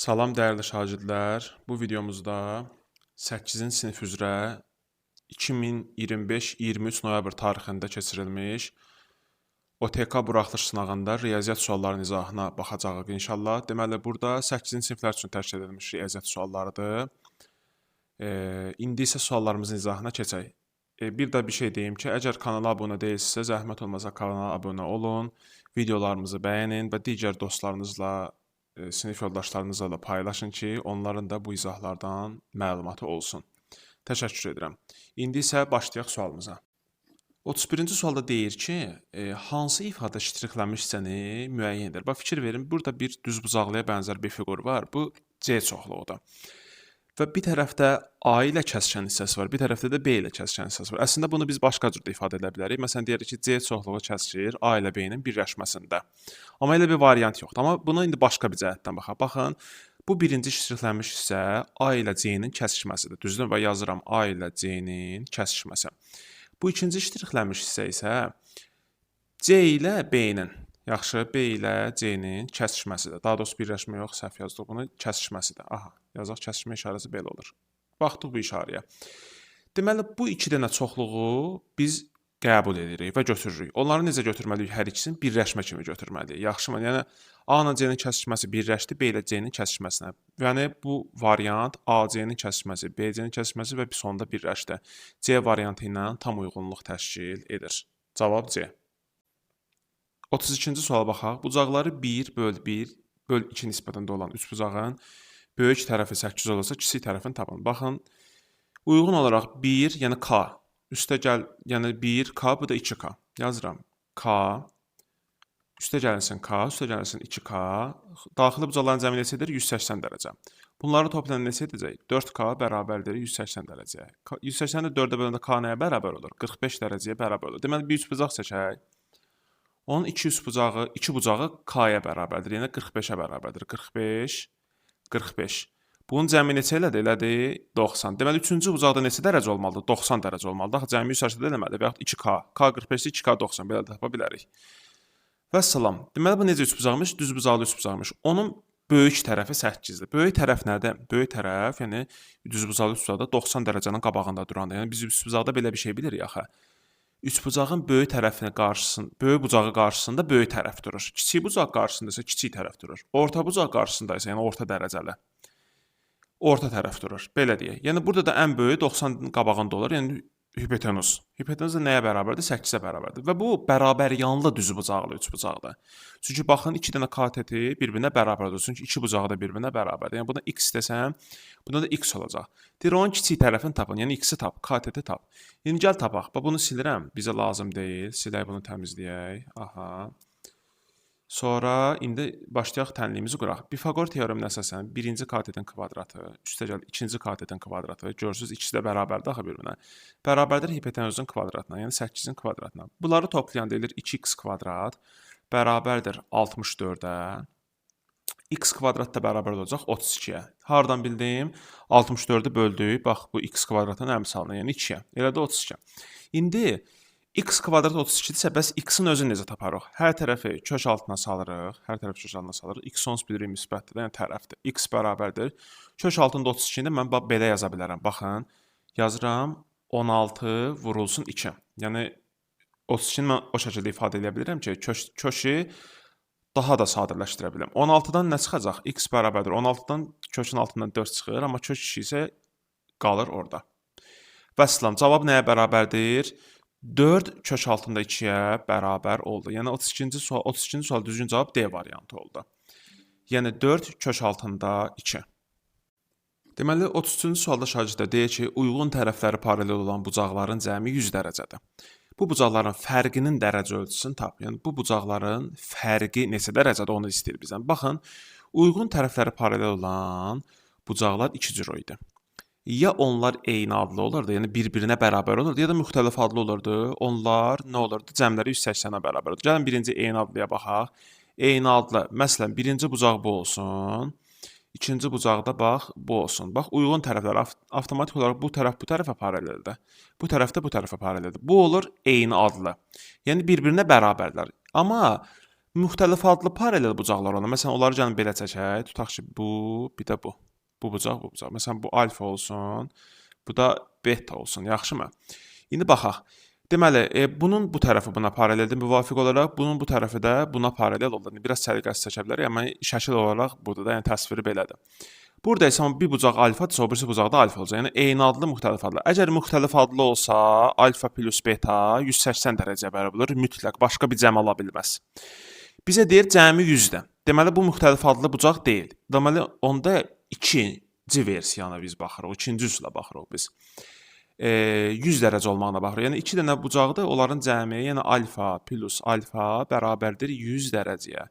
Salam dəyərli şagirdlər. Bu videomuzda 8-ci sinif üzrə 2025-23 noyabr tarixində keçirilmiş OTK buraxılış sınağında riyaziyyat suallarının izahına baxacağıq inşallah. Deməli, burada 8-ci siniflər üçün təşkil edilmiş riyaziyyat suallarıdır. İndi isə suallarımızın izahına keçək. Bir də bir şey deyim ki, əgər kanala abunə deyilsinizsə, zəhmət olmasa kanala abunə olun, videolarımızı bəyənin və digər dostlarınızla sinif yoldaşlarınızla da paylaşın ki, onların da bu izahlardan məlumatı olsun. Təşəkkür edirəm. İndi isə başlayaq sualımıza. 31-ci sualda deyir ki, hansı ifadə ştriklənmiş hissəni müəyyən edir? Bax, fikir verin, burada bir düzbucaqlıya bənzər bir fiqur var. Bu C çoxluğudur. Və bir tərəfdə A ilə kəsişən hissəsi var, bir tərəfdə də B ilə kəsişən hissəsi var. Əslində bunu biz başqa cür də ifadə edə bilərik. Məsələn, deyərik ki, C çoxluğu kəsişir A ilə B-nin birləşməsində. Amma elə bir variant yoxdur. Amma buna indi başqa bir cəhətdən baxaq. Baxın, bu birinci ştriklənmiş hissə A ilə C-nin kəsişməsidir. Düzdür? Və yazıram A ilə C-nin kəsişməsi. Bu ikinci ştriklənmiş hissə isə C ilə B-nin, yaxşı, B ilə C-nin kəsişməsidir. Daha doğrusu birləşmə yox, səhv yazdıq bunu, kəsişməsidir. Aha, yazaq kəsişmə işarəsi belə olur. Baxdıq bu işarəyə. Deməli, bu iki dənə çoxluğu biz qəbul edirik və götürürük. Onları necə götürməliyik? Hər ikisini birləşmə kimi götürməliyik. Yaxşımı? Yəni, A ilə C-nin kəsişməsi birləşdi, B ilə C-nin kəsişməsinə. Yəni, bu variant AC-nin kəsişməsi, BC-nin kəsişməsi və sonunda birləşdi. C variantı ilə tam uyğunluq təşkil edir. Cavab C. 32-ci suala baxaq. Bucaqları 1/1/2 nisbətində olan üçbucağın böyük tərəfi 8 olursa, kiçik tərəfini tapın. Baxın, uyğun olaraq 1, yəni K, üstə gəl, yəni 1K, bu da 2K. Yazıram. K, üstə gəlsin K, üstə gəlsin 2K. Daxili bucaqların cəmi neçədir? 180 dərəcə. Bunları toplayan neçə edəcək? 4K bərabərdir 180 dərəcəyə. 180-i 4-ə böləndə K nəyə bərabər olur? 45 dərəcəyə bərabər olur. Deməli, bir üçbucaq çəkək. Onun iki bucağı K-yə bərabərdir, yəni 45-ə bərabərdir. 45, 45. Bunun cəmi neçə elədir? Elədir 90. Deməli, üçüncü bucaqda neçə dərəcə olmalıdır? 90 dərəcə olmalıdır. Axı, cəmi 180 eləməlidir və yaxud 2K. K 45-dir, 2K 90. Belə də tapa bilərik. Vəssalam. Deməli, bu necə üçbucaqmış? Düz bucaqlı üçbucaqmış. Onun böyük tərəfi 8-dir. Böyük tərəf nədir? Böyük tərəf, yəni düz bucaqlı üçbucaqda 90 dərəcənin qabağında durandır. Yəni, biz üçbucaqda belə bir şey bilirik axı. Üçbucağın böyük bucağı qarşısında böyük tərəf durur. Kiçik bucaq qarşısında isə kiçik tərəf durur. Orta bucaq qarşısında isə, yəni orta dərəcəli, orta tərəf durur. Belə deyək. Yəni burada da ən böyüyü 90-ın qabağında olur. Yəni hipotenuz. Hipotenuz da nəyə bərabərdir? 8-ə bərabərdir. Və bu bərabər yanlı düzbucaqlı üçbucaqdır. Çünki baxın, iki dənə kateti bir-birinə bərabərdir. Çünki iki bucağı da bir-birinə bərabərdir. Yəni buna x desəm, buna da x olacaq. Deyir, onun kiçik tərəfini tapın. Yəni x-i tap, kateti tap. İndi gəl tapaq. Bunu silirəm. Bizə lazım deyil. Silək, bunu təmizləyək. Aha. Sonra indi başlayaq tənliyimizi quraq. Pifaqor teoreminə əsasən birinci katetin kvadratı, üstə gəl ikinci katetin kvadratı, görürsünüz ikisi də bərabərdir axı bir-birinə. Bərabərdir hipotenuzun kvadratına, yəni 8-in kvadratına. Bunları toplayan deyilir 2x kvadrat bərabərdir 64-ə. X kvadrat da bərabər olacaq 32-yə. Hardan bildim? 64-ü böldük. Bax, bu x kvadratın əmsalına, yəni 2-yə. Elə də 32-yə. İndi x kvadrat 32-dirsə, bəs x-in özünü necə taparıq? Hər tərəfi kök altına salırıq. Hər tərəfi kök altına salırıq. X sons bilirik müsbətdir, yəni tərəfdir. X bərabərdir. Kök altında 32-ni mən belə yaza bilərəm. Baxın, yazıram 16 vurulsun 2. Yəni 32-ni mən o şəkildə ifadə edə bilirəm ki, kökü daha da sadələşdirə bilərəm. 16-dan nə çıxacaq? X bərabərdir. 16-dan kökün altından 4 çıxır, amma kök 2 isə qalır orada. Vəssalam, cavab nəyə bərabərdir? 4 kök altında 2-yə bərabər oldu. Yəni 32-ci sual düzgün cavab D variantı oldu. Yəni 4 kök altında 2. Deməli, 33-cü sualda şagirdlər deyir ki, uyğun tərəfləri paralel olan bucaqların cəmi 100 dərəcədir. Bu bucaqların fərqinin dərəcə ölçüsünü tap. Yəni, bu bucaqların fərqi neçə dərəcədə onu istəyir bizdən. Baxın, uyğun tərəfləri paralel olan bucaqlar iki cür idi. Ya onlar eyni adlı olurdu, yəni bir-birinə bərabər olurdu, ya da müxtəlif adlı olurdu. Onlar nə olurdu? Cəmləri 180-ə bərabər olurdu. Gəlin birinci eyni adlıya baxaq. Eyni adlı, məsələn, birinci bucaq bu olsun. İkinci bucaqda bax, bu olsun. Bax, uyğun tərəflər avtomatik olaraq bu tərəfə paraleldir. Bu tərəf də bu tərəfə paraleldir. Bu olur eyni adlı. Yəni bir-birinə bərabərlər. Amma müxtəlif adlı paralel bucaqlar olan. Məsələn, onları gəlin belə çəkək. Tutaq ki, bu, bir də bu. Bu bucaq, bu bucaq. Məsələn, bu alfa olsun, bu da beta olsun. Yaxşımı? İndi baxaq. Deməli, bunun bu tərəfi buna paraleldir müvafiq olaraq, bunun bu tərəfi də buna paralel olur. Biraz səliqəsiz çəkə bilərik, amma şəkil olaraq burada da, yəni təsviri belədir. Burada isə bir bucaq alfadır, o birisi bucaq da alfa olacaq. Yəni eyni adlı müxtəlif adlı. Əgər müxtəlif adlı olsa, alfa plus beta 180 dərəcəyə bərabər olur. Mütləq başqa bir cəm ala bilməz. Bizə deyir cəmi 100-dən. Deməli bu müxtəlif adlı bucaq deyil. Deməli onda ikinci versiyana biz baxırıq, ikinci üsulə baxırıq biz. 100 dərəcə olmağına baxırıq. Yəni 2 dənə bucaqdır, onların cəmi, yəni alfa plus alfa bərabərdir 100 dərəcəyə.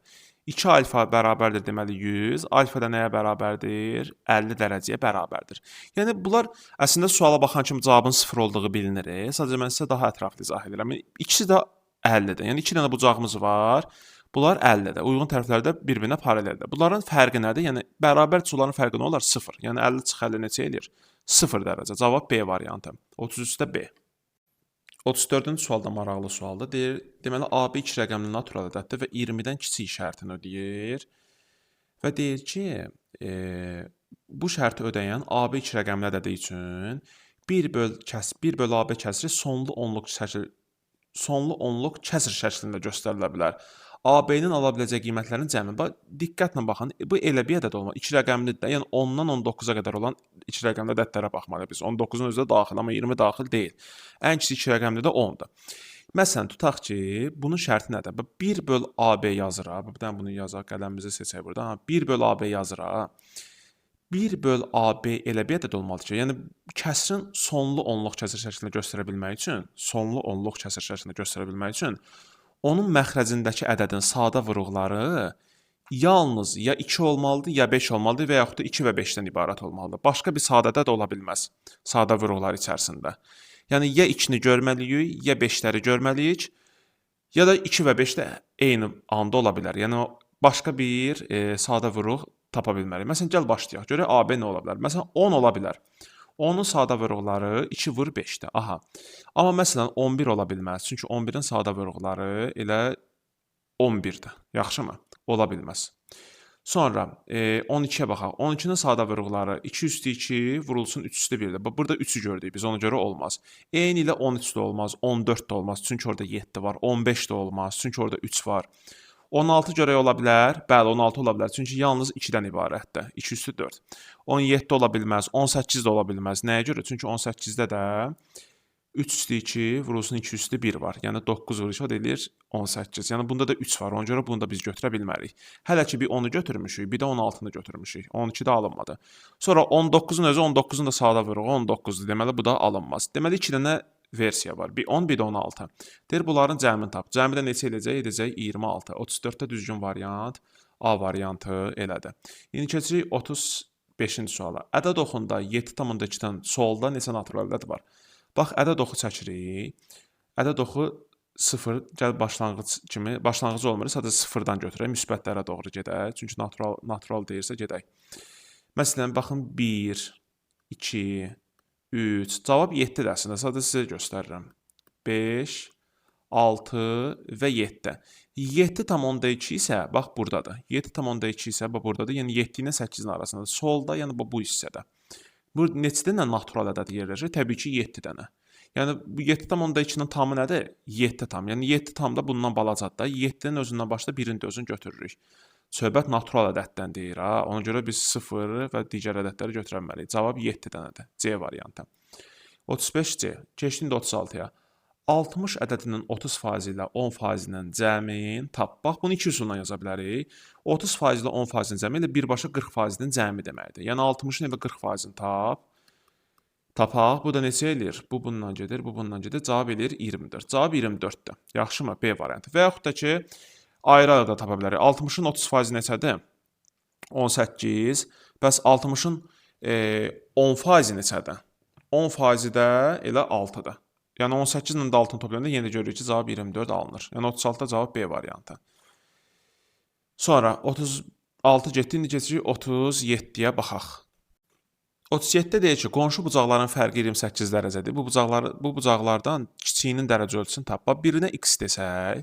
2 alfa bərabərdir deməli 100, alfa da nəyə bərabərdir? 50 dərəcəyə bərabərdir. Yəni bunlar əslində suala baxan kimi cavabın 0 olduğu bilinir. Sadəcə mən sizə daha ətraflı izah edirəm. İkisi də 50-dir. Yəni 2 dənə bucağımız var. Bunlar 50-dir. Uyğun tərəfləri də bir-birinə paraleldir. Bunların fərqi nədir? Yəni bərabər çıxanların fərqi nə olar? 0. Yəni 50 çıx 50 neçə eləyir? 0 dərəcə. Cavab B variantı. 33-də B. 34-cü sualda maraqlı sualdır. Deyir, deməli AB 2 rəqəmli natural ədəddir və 20-dən kiçik şərtini ödəyir. Və deyir ki, bu şərti ödəyən AB 2 rəqəmli ədədi üçün 1 böl AB kəsri sonlu onluq kəsr şəklində göstərilə bilər. AB-nin ala biləcək qiymətlərin cəmi. Diqqətlə baxın, bu elə bir ədəd olmalı. 2 rəqəmlidir. Yəni 10-dan 19-a qədər olan 2 rəqəmli ədədlərə baxmalıyıq biz. 19-un özü də daxil, amma 20 daxil deyil. Ən kiçik 2 rəqəmli də 10-dur. Məsələn, tutaq ki, bunun şərti nədir? 1 böl AB yazırıq. Bir dənə bunu yazaq, qələmimizi seçək burada. 1 böl AB yazırıq. 1 böl AB elə bir ədəd olmalıdır ki, yəni kəsrin sonlu onluq kəsr şəklində göstərə bilmək üçün, onun məxrəcindəki ədədin sadə vuruqları yalnız ya 2 olmalıdır, ya 5 olmalıdır və yaxud da 2 və 5-dən ibarət olmalıdır. Başqa bir sadə ədəd ola bilməz sadə vuruqlar içərisində. Yəni ya 2-ni görməliyik, ya 5-ləri görməliyik, ya da 2 və 5 də eyni anda ola bilər. Yəni başqa bir sadə vuruq tapa bilmərik. Məsələn, gəl başlayaq. Görək AB nə ola bilər? Məsələn, 10 ola bilər. 10-un sadə vuruqları 2 vur 5-dir. Aha. Amma məsələn 11 ola bilməz. Çünki 11-in sadə vuruqları elə 11-dir. Yaxşımı? Ola bilməz. Sonra 12-yə baxaq. 12-nin sadə vuruqları 2 üstü 2 vurulsun 3 üstü 1-dir. Burada 3-ü gördük biz. Ona görə olmaz. Eyni ilə 13 də olmaz, 14 də olmaz. Çünki orada 7 var. 15 də olmaz. Çünki orada 3 var. 16 görək ola bilər. Bəli, 16 ola bilər. Çünki yalnız 2-dən ibarətdir. 2 üstü 4. 17 ola bilməz. 18 də ola bilməz. Nəyə görə? Çünki 18-də də 3 üstü 2 vurulsun 2 üstü 1 var. Yəni 9 vurulsa deyilir 18. Yəni bunda da 3 var. Ona görə bunu da biz götürə bilmərik. Hələ ki bir 10-u götürmüşük, bir də 16-nı götürmüşük. 12 də alınmadı. Sonra 19-un özü 19-un da sadə vuruğu 19-dur. Deməli bu da alınmaz. Deməli 2 dənə versiya var. Bir 10, bir də 16. Deyir, bunların cəmini tap. Cəmi də neçə eləyəcək? Edəcək 26. 34-də düzgün variant A variantı elədir. İndi keçirik 35-ci suala. Ədəd oxunda 7,2-dən solda neçə natural ədəd var? Bax, ədəd oxu çəkirik. Ədəd oxu 0, gəl başlanğıc olmur. Sadəcə 0-dan götürək, müsbətlərə doğru gedək. Çünki natural deyirsə gedək. Məsələn, baxın 1, 2, 3, cavab 7-dir əslində, sadəcə sizə göstərirəm. 5, 6 və 7. 7,2 isə, bax buradadır. 7,2 isə, bax buradadır. Yəni 7 ilə 8-in arasındadır. Solda, yəni bu hissədə. Bu neçə dənə natural ədəd yerləşir? Təbii ki, 7 dənə. Yəni bu 7,2-nin tamı nədir? 7 tam. Yəni 7 tam da bundan balacadır da. 7-nin özündən başda 1-in də özünü götürürük. Söhbət natural ədəddən deyir, ha. Ona görə biz 0 və digər ədədləri götürə bilmərik. Cavab 7 dənədir. C variantı. 35C. Keçdik 36-ya. 60 ədədinin 30% ilə 10%-nin cəmin tap. Bax, bunu iki üsulla yaza bilərik. 30% ilə 10%-nin cəmi ilə birbaşa 40%-nin cəmi deməkdir. Yəni 60-ın ilə 40%-ni tapaq. Bu da neçə eləyir? Bu bundan gedir, bu bundan gedir. Cavab eləyir 24. Cavab 24-dür. Yaxşımı? B variantı. Və yaxud da ki, ayrı-ayrı da tapa bilərik. 60-ın 30% neçədir? 18. Bəs 60-ın 10% neçədir? 10% də elə 6-dır. Yəni 18 ilə də 6-nı toplayanda yenə görürük ki, cavab 24 alınır. Yəni 36-da cavab B variantı. Sonra 36 getdi, indi keçirik 37-yə baxaq. 37-də deyir ki, qonşu bucaqların fərqi 28 dərəcədir. Bu bucaqlardan kiçiyinin dərəcə ölçüsünü tap. Birinə x desək,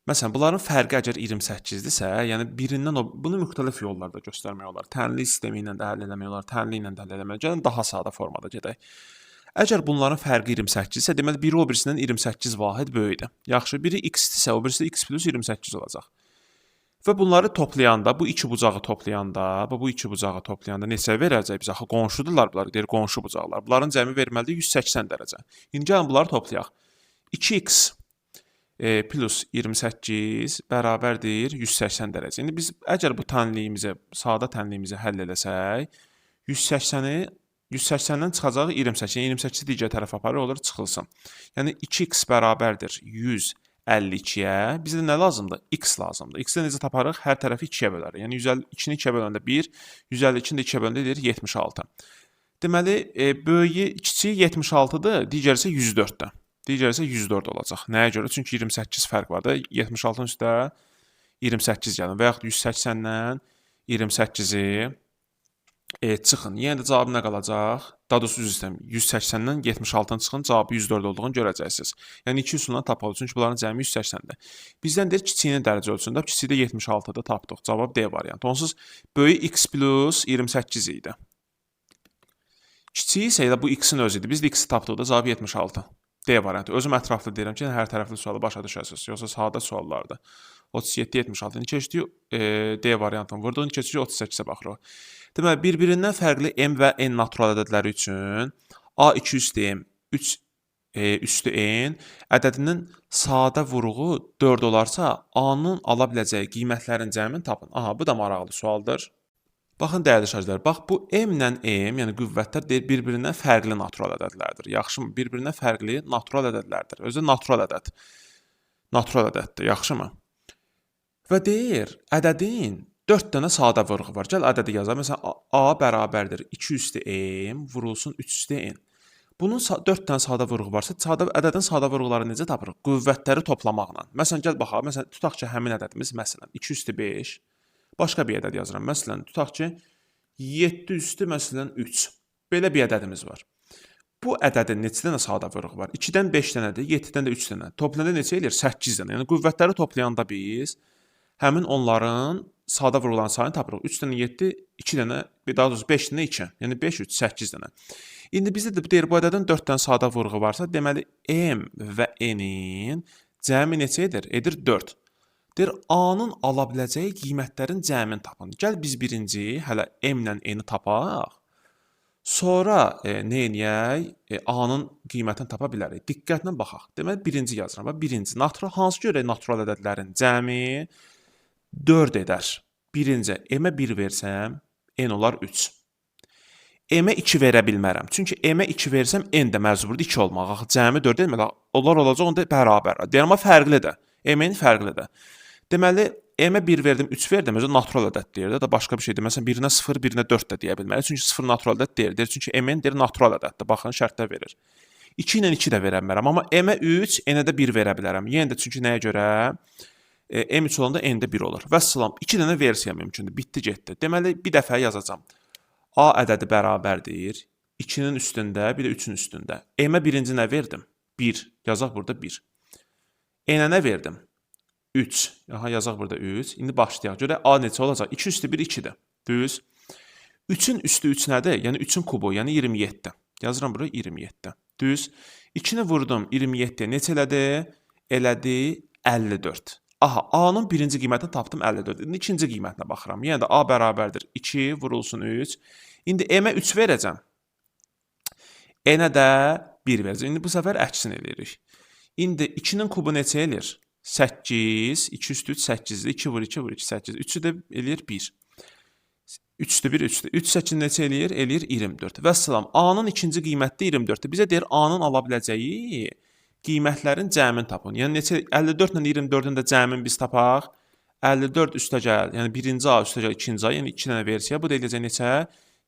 Məsələn, bunların fərqi əgər 28-dirsə, yəni birindən bunu müxtəlif yollarda göstərmək olar. Tənlik sistemi ilə də həll etmək olar, tənlik ilə də həll etmək olar. Gəlin daha sadə formada gedək. Əgər bunların fərqi 28-dirsə, deməli biri o birisindən 28 vahid böyükdür. Yaxşı, biri x-dirsə, o birisi x plus 28 olacaq. Və bunları toplayanda, bu iki bucağı toplayanda, bu iki bucağı toplayanda neçə verəcək bizə? Axı qonşudurlar bunlar, deyir qonşu bucaqlar. Bunların cəmi verməlidir 180 dərəcə. İndi gəlin bunları toplayaq. 2x plus 28 bərabərdir 180 dərəcə. İndi biz əgər bu tənliyimizi, sadə tənliyimizi həll eləsək, 180-dən çıxacaq 28. 28-i digər tərəfə aparır, olur çıxılsın. Yəni 2x bərabərdir 152-yə. Bizə nə lazımdır? X lazımdır. X-i necə taparıq? Hər tərəfi 2-yə bölərik. Yəni 152-ni 2-yə böləndə 1, 152-ni də 2-yə böləndə edir 76. Deməli, böyüyü kiçiyi 76-dır, digəri isə 104-dür. Digəri isə 104 olacaq. Nəyə görə? Çünki 28 fərq var da. 76-ın üstə 28 gəlin və yaxud 180-dən 28-i çıxın. Yəni də cavab nə qalacaq? Daha doğrusu üzr istəyirəm. 180-dən 76-dan çıxın, cavabı 104 olduğunu görəcəksiniz. Yəni 2 üsulla tapılır. Çünki bunların cəmi 180-dir. Bizdən deyir kiçiyinin dərəcə ölçüsündə, kiçiyi də 76-da tapdıq. Cavab D variantı. Onsuz böyük x plus 28 idi. Kiçiyi isə elə bu x-in özüdür. Biz də x-i tapdıqda cavab 76. D variantı. Özüm ətraflı deyirəm ki, hər tərəfli sualı başa düşəsiniz. Yoxsa sadə suallardır. 37-76. İndi keçdik D variantını vurduq. İndi keçirik 38-ə baxırıq. Deməli, bir-birindən fərqli m və n natural ədədləri üçün a2 üstü m, 3 üstü n ədədinin sadə vuruğu 4 olarsa, a-nın ala biləcəyi qiymətlərin cəmini tapın. Aha, bu da maraqlı sualdır. Baxın, dəyərli şagirdlər, bax bu m ilə m, yəni qüvvətlər deyir, bir-birindən fərqli natural ədədlərdir. Yaxşımı? Bir-birindən fərqli natural ədədlərdir. Özü natural ədəd. Natural ədəddir, yaxşımı? Və deyir, ədədin 4 dənə sadə vuruğu var. Gəl ədədi yazaq. Məsələn, a bərabərdir 2 üstü m vurulsun 3 üstü n. Bunun 4 dənə sadə vuruğu varsa, ədədin sadə vuruqları necə tapırıq? Qüvvətləri toplamaqla. Məsələn, gəl baxaq. Məsələn, tutaq ki, həmin ədədimiz, məsələn, 2 üstü 5. Başqa bir ədəd yazıram. Məsələn, tutaq ki, 7 üstü, məsələn, 3. Belə bir ədədimiz var. Bu ədədin neçə dənə sadə vuruğu var? 2-dən 5 dənədir, 7-dən də 3 dənə. Toplayanda neçə eləyir? 8 dənə. Yəni, qüvvətləri toplayanda biz həmin onların sadə vuruqların sayını tapırıq. 3 dənə 7, 2 dənə, daha doğrusu 5 dənə 2. Yəni, 5, 3, 8 dənə. İndi bizdə də deyir, bu ədədin 4 dənə sadə vuruğu varsa, deməli, m və n-in cəmi neçə edir? Edir 4. Deyir, a-nın ala biləcəyi qiymətlərin cəmini tapın. Gəl biz birinci hələ m ilə n-i tapaq. Sonra nə edək? A-nın qiymətini tapa bilərik. Diqqətlə baxaq. Deməli, birinci yazıram. Birinci, hansı görə natural ədədlərin cəmi 4 edər? Birinci, m-ə 1 versəm, n olar 3. M-ə 2 verə bilmərəm. Çünki m-ə 2 versəm, n də məcburdur 2 olmaq. Axı, cəmi 4 deməli, onlar olacaq, onda bərabər. Deyirəm, amma fərqlidir. M-in fərqlidir. Deməli, m-ə 1 verdim, 3 verdim, özü natural ədəd deyir də başqa bir şeydir. Məsələn, birinə 0, birinə 4 də deyə bilməli. Çünki 0 natural ədəd deyir. Çünki m-in deyir natural ədəddir. Baxın, şərtdə verir. 2 ilə 2 də verə bilmərəm, amma m-ə 3, n-ə də 1 verə bilərəm. Yenə də çünki nəyə görə? M3 olanda n-də 1 olur. Vəssalam, 2 dənə versiya mümkündür. Bitdi, getdi. Deməli, bir dəfə yazacağam. A ədədi bərabərdir. 2-nin üstündə, bir də 3-ün üstündə. M-ə birinci nə verdim? 1. Yazaq burada 1. N-ə nə verdim? 3. Aha, yazaq burada 3. İndi başlayaq. Görək A neçə olacaq? 2 üstü 1, 2-dir. Düz. 3-ün üstü 3 nədir? Yəni 3-ün kubu, yəni 27. Yazıram buraya 27. Düz. 2-ni vurdum 27-yə. Neçə elədi? Elədi 54. Aha, A-nın birinci qiymətini tapdım 54. İndi ikinci qiymətinə baxıram. Yəni də A bərabərdir 2 vurulsun 3. İndi M-ə 3 verəcəm. N-ə də 1 verəcəm. İndi bu səfər əksin eləyirik. İndi 2-nin kubu neçə eləyir? 8, 2 üstü 3, 8-dir. 2 vur 2 vur 2, 8. 3-ü də eləyir 1. 3-dür 1, 3-dür. 3 8 neçə eləyir? Eləyir 24. Vəssalam. A-nın ikinci qiyməti 24-dür. Bizə deyir A-nın ala biləcəyi qiymətlərin cəmini tapın. Yəni neçə 54 ilə 24-ün də cəmini biz tapaq. 54 üstəgəl, yəni birinci A üstəgəl ikinci A, yəni 2 dənə versiya. Bu da eləyəcək neçə?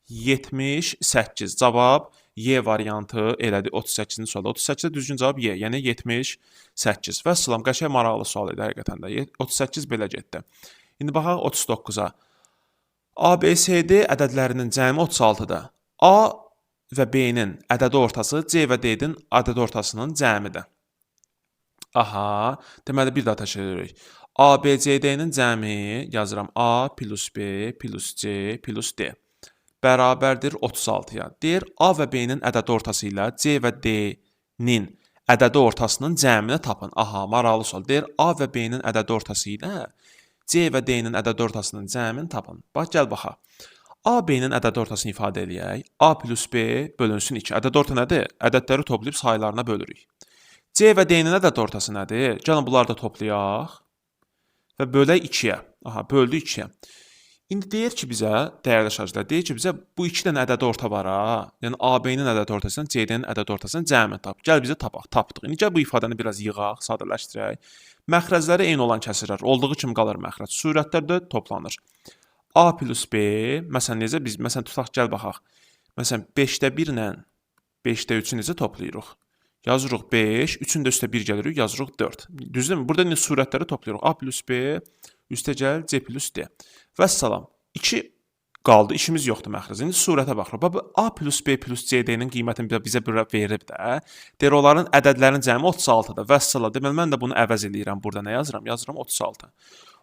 78. Cavab Y variantı elədi 38-ci sualda. 38-də düzgün cavab Y, yəni 78. Vəssalam, qəşəng maraqlı sual idi həqiqətən də. 38 belə getdi. İndi baxaq 39-a. A, B, C, D ədədlərinin cəmi 36-dır. A və B-nin ədədi ortası C və D-nin ədədi ortasının cəmidir. Aha, deməli bir daha təkrar edirik. ABCD-nin cəmi yazıram A plus B plus C plus D bərabərdir 36-ya. Deyir A və B-nin ədədi ortası ilə C və D-nin ədədi ortasının cəmini tapın. Aha, maraqlı sual. Deyir A və B-nin ədədi ortası ilə C və D-nin ədədi ortasının cəmini tapın. Bax, gəl baxaq. A, B-nin ədədi ortasını ifadə eləyək. A plus B bölünsün 2. Ədədi orta nədir? Ədədləri toplayıb saylarına bölürük. C və D-nin ədədi ortası nədir? Gəlin bunları da toplayaq və bölək 2-yə. Aha, böldü 2-yə. İndi deyir ki bizə, dəyərli şarjlar, deyir ki bizə bu 2 dənə ədədi orta var ha. Yəni AB-nin ədədi ortasından CD-nin ədədi ortasının cəmini tap. Gəl bizə tapaq, tapdıq. İndi gəl bu ifadəni biraz yığaq, sadələşdirək. Məxrəcləri eyni olan kəsirlər olduğu kimi qalır məxrəc. Surətlər də toplanır. A plus B, məsələn necə biz, məsələn tutaq gəl baxaq. Məsələn 5-də 1 ilə 5-də 3-ü necə toplayırıq? Yazırıq 5, 3-ün də üstə 1 gəlirik, yazırıq 4. Düzdürmü? Burada indi surətləri toplayırıq. A plus B, üstə gəl C plus D. Vəssalam. 2 qaldı, işimiz yoxdur məxrəc. İndi surətə baxırıq. Bax, A plus B plus CD-nin qiymətini bizə verib də. Deyir, onların ədədlərinin cəmi 36-dır. Vəssalam. Deməli, mən də bunu əvəz eləyirəm. Burada nə yazıram? Yazıram 36.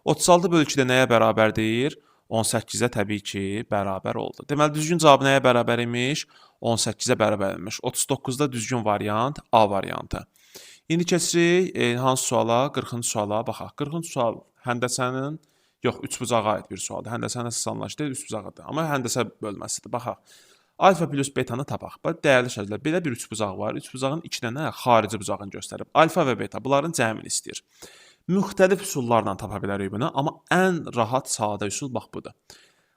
36 bölü 2 də nəyə bərabərdir? 18-ə təbii ki, bərabər oldu. Deməli, düzgün cavab nəyə bərabər imiş? 18-ə bərabər imiş. 39-da düzgün variant A variantı. İndi keçirik hansı suala? 40-cı suala baxaq. 40-cı sual həndəsənin, yox, üçbucağa aid bir sualdır. Həndəsənin əsaslanmışı deyil, üçbucaqdır. Amma həndəsə bölməsidir. Baxaq. Alfa plus betanı tapaq. Bax, dəyərli şərtlər, belə bir üçbucaq var. Üçbucağın 2 dənə xarici bucağını göstərib. Alfa və beta bunların cəmini istəyir. Müxtəlif üsullarla tapa bilərik bunu, amma ən rahat, sadə üsul bax budur.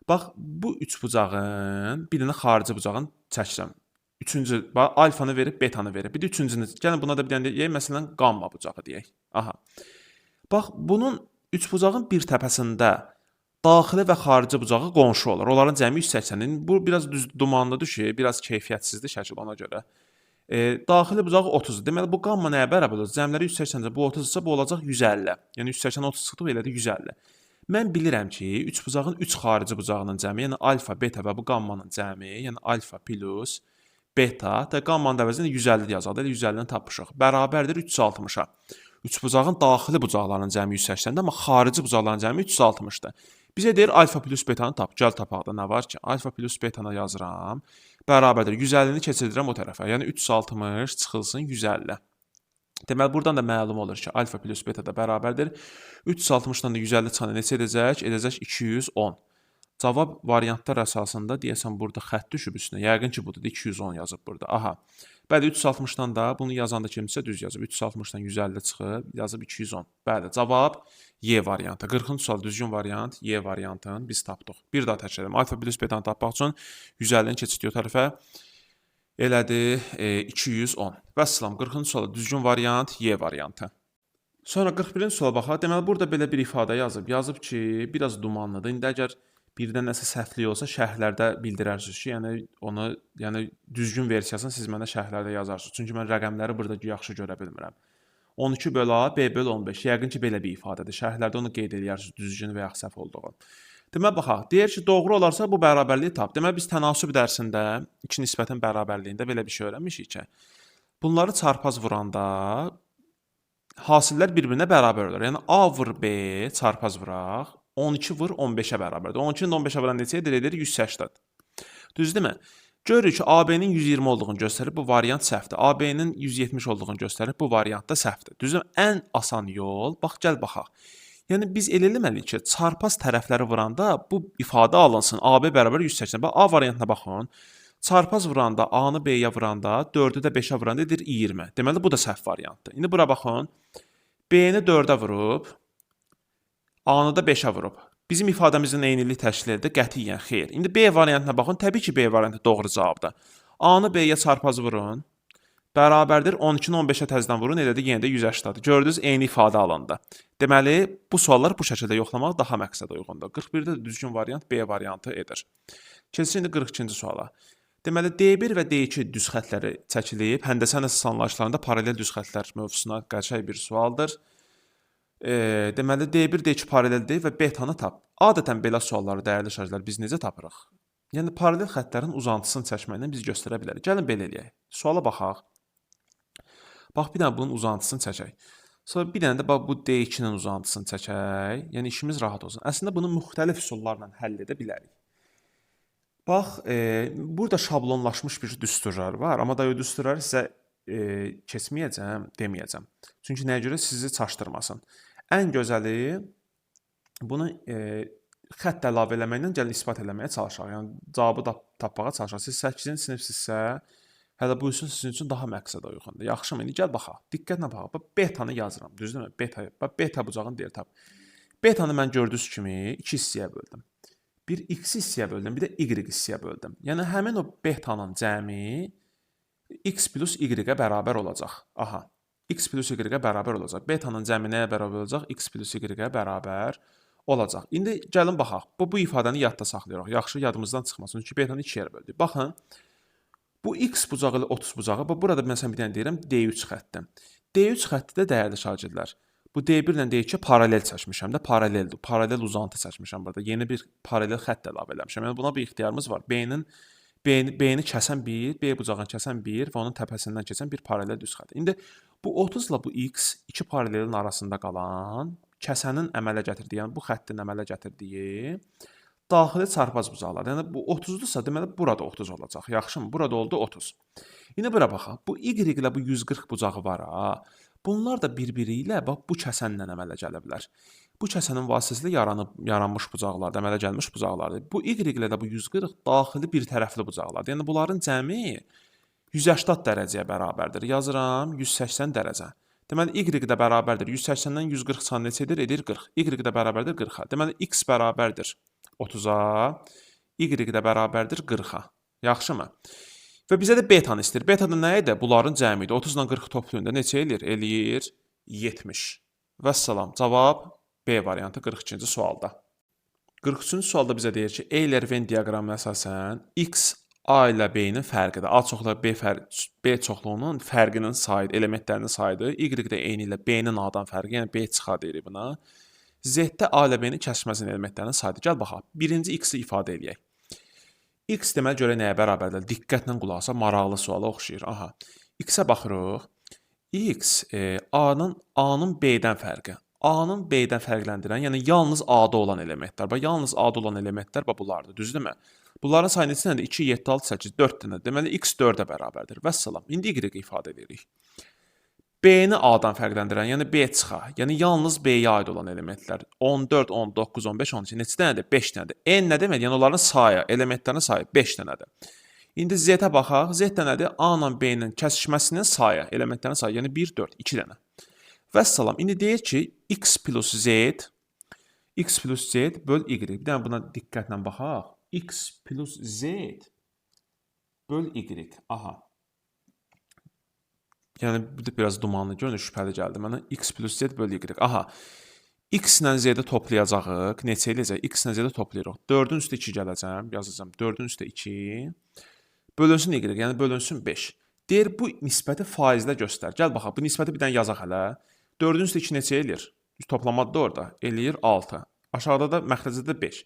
Bax, bu üçbucağın bir dənə xarici bucağını çəkirəm. Üçüncü, bax, alfanı verib, betanı verib. Bir də üçüncünü, gəlin buna da bir dənə deyək, məsələn, qamma bucağı deyək. Aha. Bax, bunun üçbucağın bir təpəsində daxili və xarici bucağı qonşu olur. Onların cəmi 180. Bu biraz dumanlıdır ki, biraz keyfiyyətsizdir şəkil ona görə. Daxili bucağı 30-dur. Deməli, bu qamma nəyə bərabər olur? Cəmləri 180-cə, bu 30-sa bu olacaq 150. Yəni 180 30 çıxdı, elə də 150. Mən bilirəm ki, üçbucağın 3 xarici bucağının cəmi, yəni alfa, beta və bu qammanın cəmi, yəni alfa plus beta, da qammanın əvəzinə 150 yazaq. Elə 150-ni tapmışıq. Bərabərdir 360-a. Üçbucağın daxili bucaqlarının cəmi 180-dir, amma xarici bucaqların cəmi 360-dır. Bizə deyir alfa plus betanı tap. Gəl tapaqda nə var ki? Alfa plus betanı yazıram. Bərabərdir. 150-ni keçirdirəm o tərəfə. Yəni 360 çıxılsın 150. Deməli, buradan da məlum olur ki, alfa plus beta da bərabərdir. 360-dan da 150 çıxanda neçə edəcək? Edəcək 210. Cavab variantlar əsasında deyəsən burada xətt düşüb üstünə. Yəqin ki, budur. 210 yazıb burada. Aha. Bəli, 360-dan da bunu yazanda kimsə düz yazıb. 360-dan 150 çıxıb, yazıb 210. Bəli, cavab Y variantı. 40-cı sual düzgün variant Y variantını biz tapdıq. Bir daha təkrar edim. Alfa plus betanı tapmaq üçün 150-ni keçirdik o tərəfə. Elədi 210. Vəssalam, 40-cı sual düzgün variant Y variantı. Sonra 41-ci suala baxaq. Deməli, burada belə bir ifadə yazıb. Yazıb ki, biraz dumanlıdır. İndi əgər birdən nəsə səhvlik olsa şərhlərdə bildirərsiniz ki, yəni düzgün versiyasını siz mənə şərhlərdə yazarsınız. Çünki mən rəqəmləri burada yaxşı görə bilmirəm. 12 bölü A, B bölü 15. Yəqin ki, belə bir ifadədir. Şərhlərdə onu qeyd edirsiniz, düzgün və ya səhv olduğu. Deməli, baxaq. Deyir ki, doğru olarsa bu bərabərliyi tap. Deməli, biz tənasüb dərsində iki nisbətin bərabərliyində belə bir şey öyrənmişik ki, bunları çarpaz vuranda hasillər bir-birinə bərabər olur. Yəni, A vur B çarpaz vuraq, 12 vur 15-ə bərabərdir. 12-nin 15-ə vuran neçə edir? 180. Düzdürmü? Görürük ki, AB-nin 120 olduğunu göstərir, bu variant səhvdir. AB-nin 170 olduğunu göstərir, bu variant da səhvdir. Düzdürmü? Ən asan yol, bax, gəl baxaq. Yəni, biz elə eləməliyik ki, çarpaz tərəfləri vuranda bu ifadə alınsın. AB bərabər 180. Bax, A variantına baxın. Çarpaz vuranda, A-nı B-yə vuranda, 4-ü də 5-ə vuranda edir 20. Deməli, bu da səhv variantdır. İndi bura baxın. B-ni 4-ə vurub, A-nı da 5-ə vurub. Bizim ifadəmizin eynilik təşkil edir, qətiyyən xeyr. İndi B variantına baxın, təbii ki, B variantı doğru cavabdır. A-nı B-yə çarpaz vurun, bərabərdir 12-ni 15-ə təzdən vurun, elə də yenə də 180-dır. Gördünüz, eyni ifadə alındı. Deməli, bu suallar bu şəkildə yoxlamaq daha məqsədə uyğundur. 41-də düzgün variant B variantı edir. Keçin indi 42-ci suala. Deməli, D1 və D2 düz xətləri çəkilib, həndəsə əsas anlayışlarında paralel düz xətlər mövzusuna qəşəng bir sualdır. Deməli, D1, D2 paraleldir və betanı tap. Adətən belə sualları, dəyərli şərhlər, biz necə tapırıq? Yəni, paralel xətlərin uzantısını çəkməklə biz göstərə bilərik. Gəlin belə eləyək. Suala baxaq. Bax, bir dənə bunun uzantısını çəkək. Sonra bir dənə də bax bu D2-nin uzantısını çəkək. Yəni işimiz rahat olsun. Əslində bunu müxtəlif üsullarla həll edə bilərik. Bax, burada şablonlaşmış bir düsturlar var, amma da o düsturları sizə keçməyəcəm, deməyəcəm. Çünki nəyə görə sizi çaşdırmasın. Ən gözəli bunu xətt əlavə eləməklə gəlin isbat eləməyə çalışaq. Yəni cavabı da tapmağa çalışaq. Siz 8-ci sinifsinizsə, hələ bu üsul sizin üçün daha məqsədə uyğundur. Yaxşımı? İndi gəl baxaq. Diqqətlə baxaq. Bax betanı yazıram, düzdürmü? Bax beta bucağın deyir tap. Betanı mən gördüyünüz kimi 2 hissəyə böldüm. Bir x hissəyə böldüm, bir də y hissəyə böldüm. Yəni həmin o betanın cəmi x plus y-ə bərabər olacaq. Aha. X plus y-ə bərabər olacaq. Betanın cəmi nəyə bərabər olacaq? X plus y-ə bərabər olacaq. İndi gəlin baxaq. Bu ifadəni yadda saxlayırıq. Yaxşı, yadımızdan çıxmasın. Çünki betanı 2 yerə böldük. Baxın. Bu x bucağı ilə 30 bucağı. Burada məsələn bir dənə deyirəm D3 xətti. D3 xətti də dəyərli şagirdlər. Bu D1 ilə D2 paralel çəkmişəm də, paraleldir. Paralel uzantı çəkmişəm burada. Yeni bir paralel xətt əlavə eləmişəm. Yəni buna bir ixtiyarımız var. B-ni kəsən bir, B bucağını kəsən bir və onun təpəsindən keçən bir paralel düz xətt. İndi bu 30 ilə bu x iki paralelin arasında qalan kəsənin əmələ gətirdiyi, yəni bu xəttin əmələ gətirdiyi daxili çarpaz bucaqlar. Yəni bu 30-dursa, deməli burada 30 olacaq. Yaxşımı? Burada oldu 30. İndi bura baxaq. Bu y ilə bu 140 bucağı var ha. Bunlar da bir-biri ilə bax bu kəsənlə əmələ gələ bilər. Bu kəsənin vasitəsilə yaranmış bucaqlardır, əmələ gəlmiş bucaqlardır. Bu y ilə də bu 140 daxili bir tərəfli bucaqlardır. Yəni bunların cəmi 180 dərəcəyə bərabərdir. Yazıram 180 dərəcə. Deməli y də bərabərdir. 180-dən 140 çıxan neçə edir? Edir 40. Y də bərabərdir 40-a. Deməli x bərabərdir 30-a, y də bərabərdir 40-a. Yaxşımı? Və bizə də betanı istəyir. Beta da nə idi? Bunların cəmi idi. 30 ilə 40 toplayında neçə eləyir? Eləyir 70. Vəssalam. Cavab B variantı 42-ci sualda. 43-cü sualda bizə deyir ki, Euler Venn diaqramına əsasən x A ilə B-nin fərqidir. A çoxluğu B çoxluğunun fərqinin sayıdır, elementlərinin sayıdır. Y də eyni ilə B-nin A-dan fərqi, yəni B çıxa deyirik buna. Z-də A ilə B-nin kəsməsinin elementlərinin sayıdır. Gəl baxaq. Birinci x-i ifadə eləyək. X deməli görə nəyə bərabərdir? Diqqətlə qulaq asaq, maraqlı suala oxşayır. Aha. X-ə baxırıq. X A-nın B-dən fərqi. A-nın B-dən fərqləndirən, yəni yalnız A-da olan elementlər. Bax, yalnız A-da olan elementlər bax bunlardır, düzdürmü? Bunların sayı neçə dənədir? 2, 7, 6, 8, 4 dənədir. Deməli, x 4-ə bərabərdir. Vəssalam. İndi y ifadə edirik. B-ni A-dan fərqləndirən, yəni B çıxa, yəni yalnız B-yə aid olan elementlər 14, 19, 15, 12 neçə dənədir? 5 dənədir. N nə demək? Yəni onların sayı, elementlərin sayı 5 dənədir. İndi Z-ə baxaq. Z nədir? A ilə B-nin kəsişməsinin sayı, elementlərin sayı, yəni 1, 4, 2 dənə. Vəssalam. İndi deyir ki, x plus Z böl y. Bir dənə buna diqqətlə baxaq. X plus Z böl y. Aha. Yəni, biraz dumanlı görünür, şübhəli gəldi mənə. X plus Z böl y. Aha. X ilə Z-də toplayacaq. Neçə eləyəcək? X ilə Z-də toplayırıq. 4-ün üstə 2 gələcəm. Yazacağım. 4-ün üstə 2. Bölünsün y. Yəni, bölünsün 5. Deyir, bu nisbəti faizlə göstər. Gəl baxaq. Bu nisbəti bir dənə yazaq hələ. 4-ün üstə 2 neçə eləyir? Toplamadı da orada. Eləyir 6. Aşağıda da məxrəcdə 5.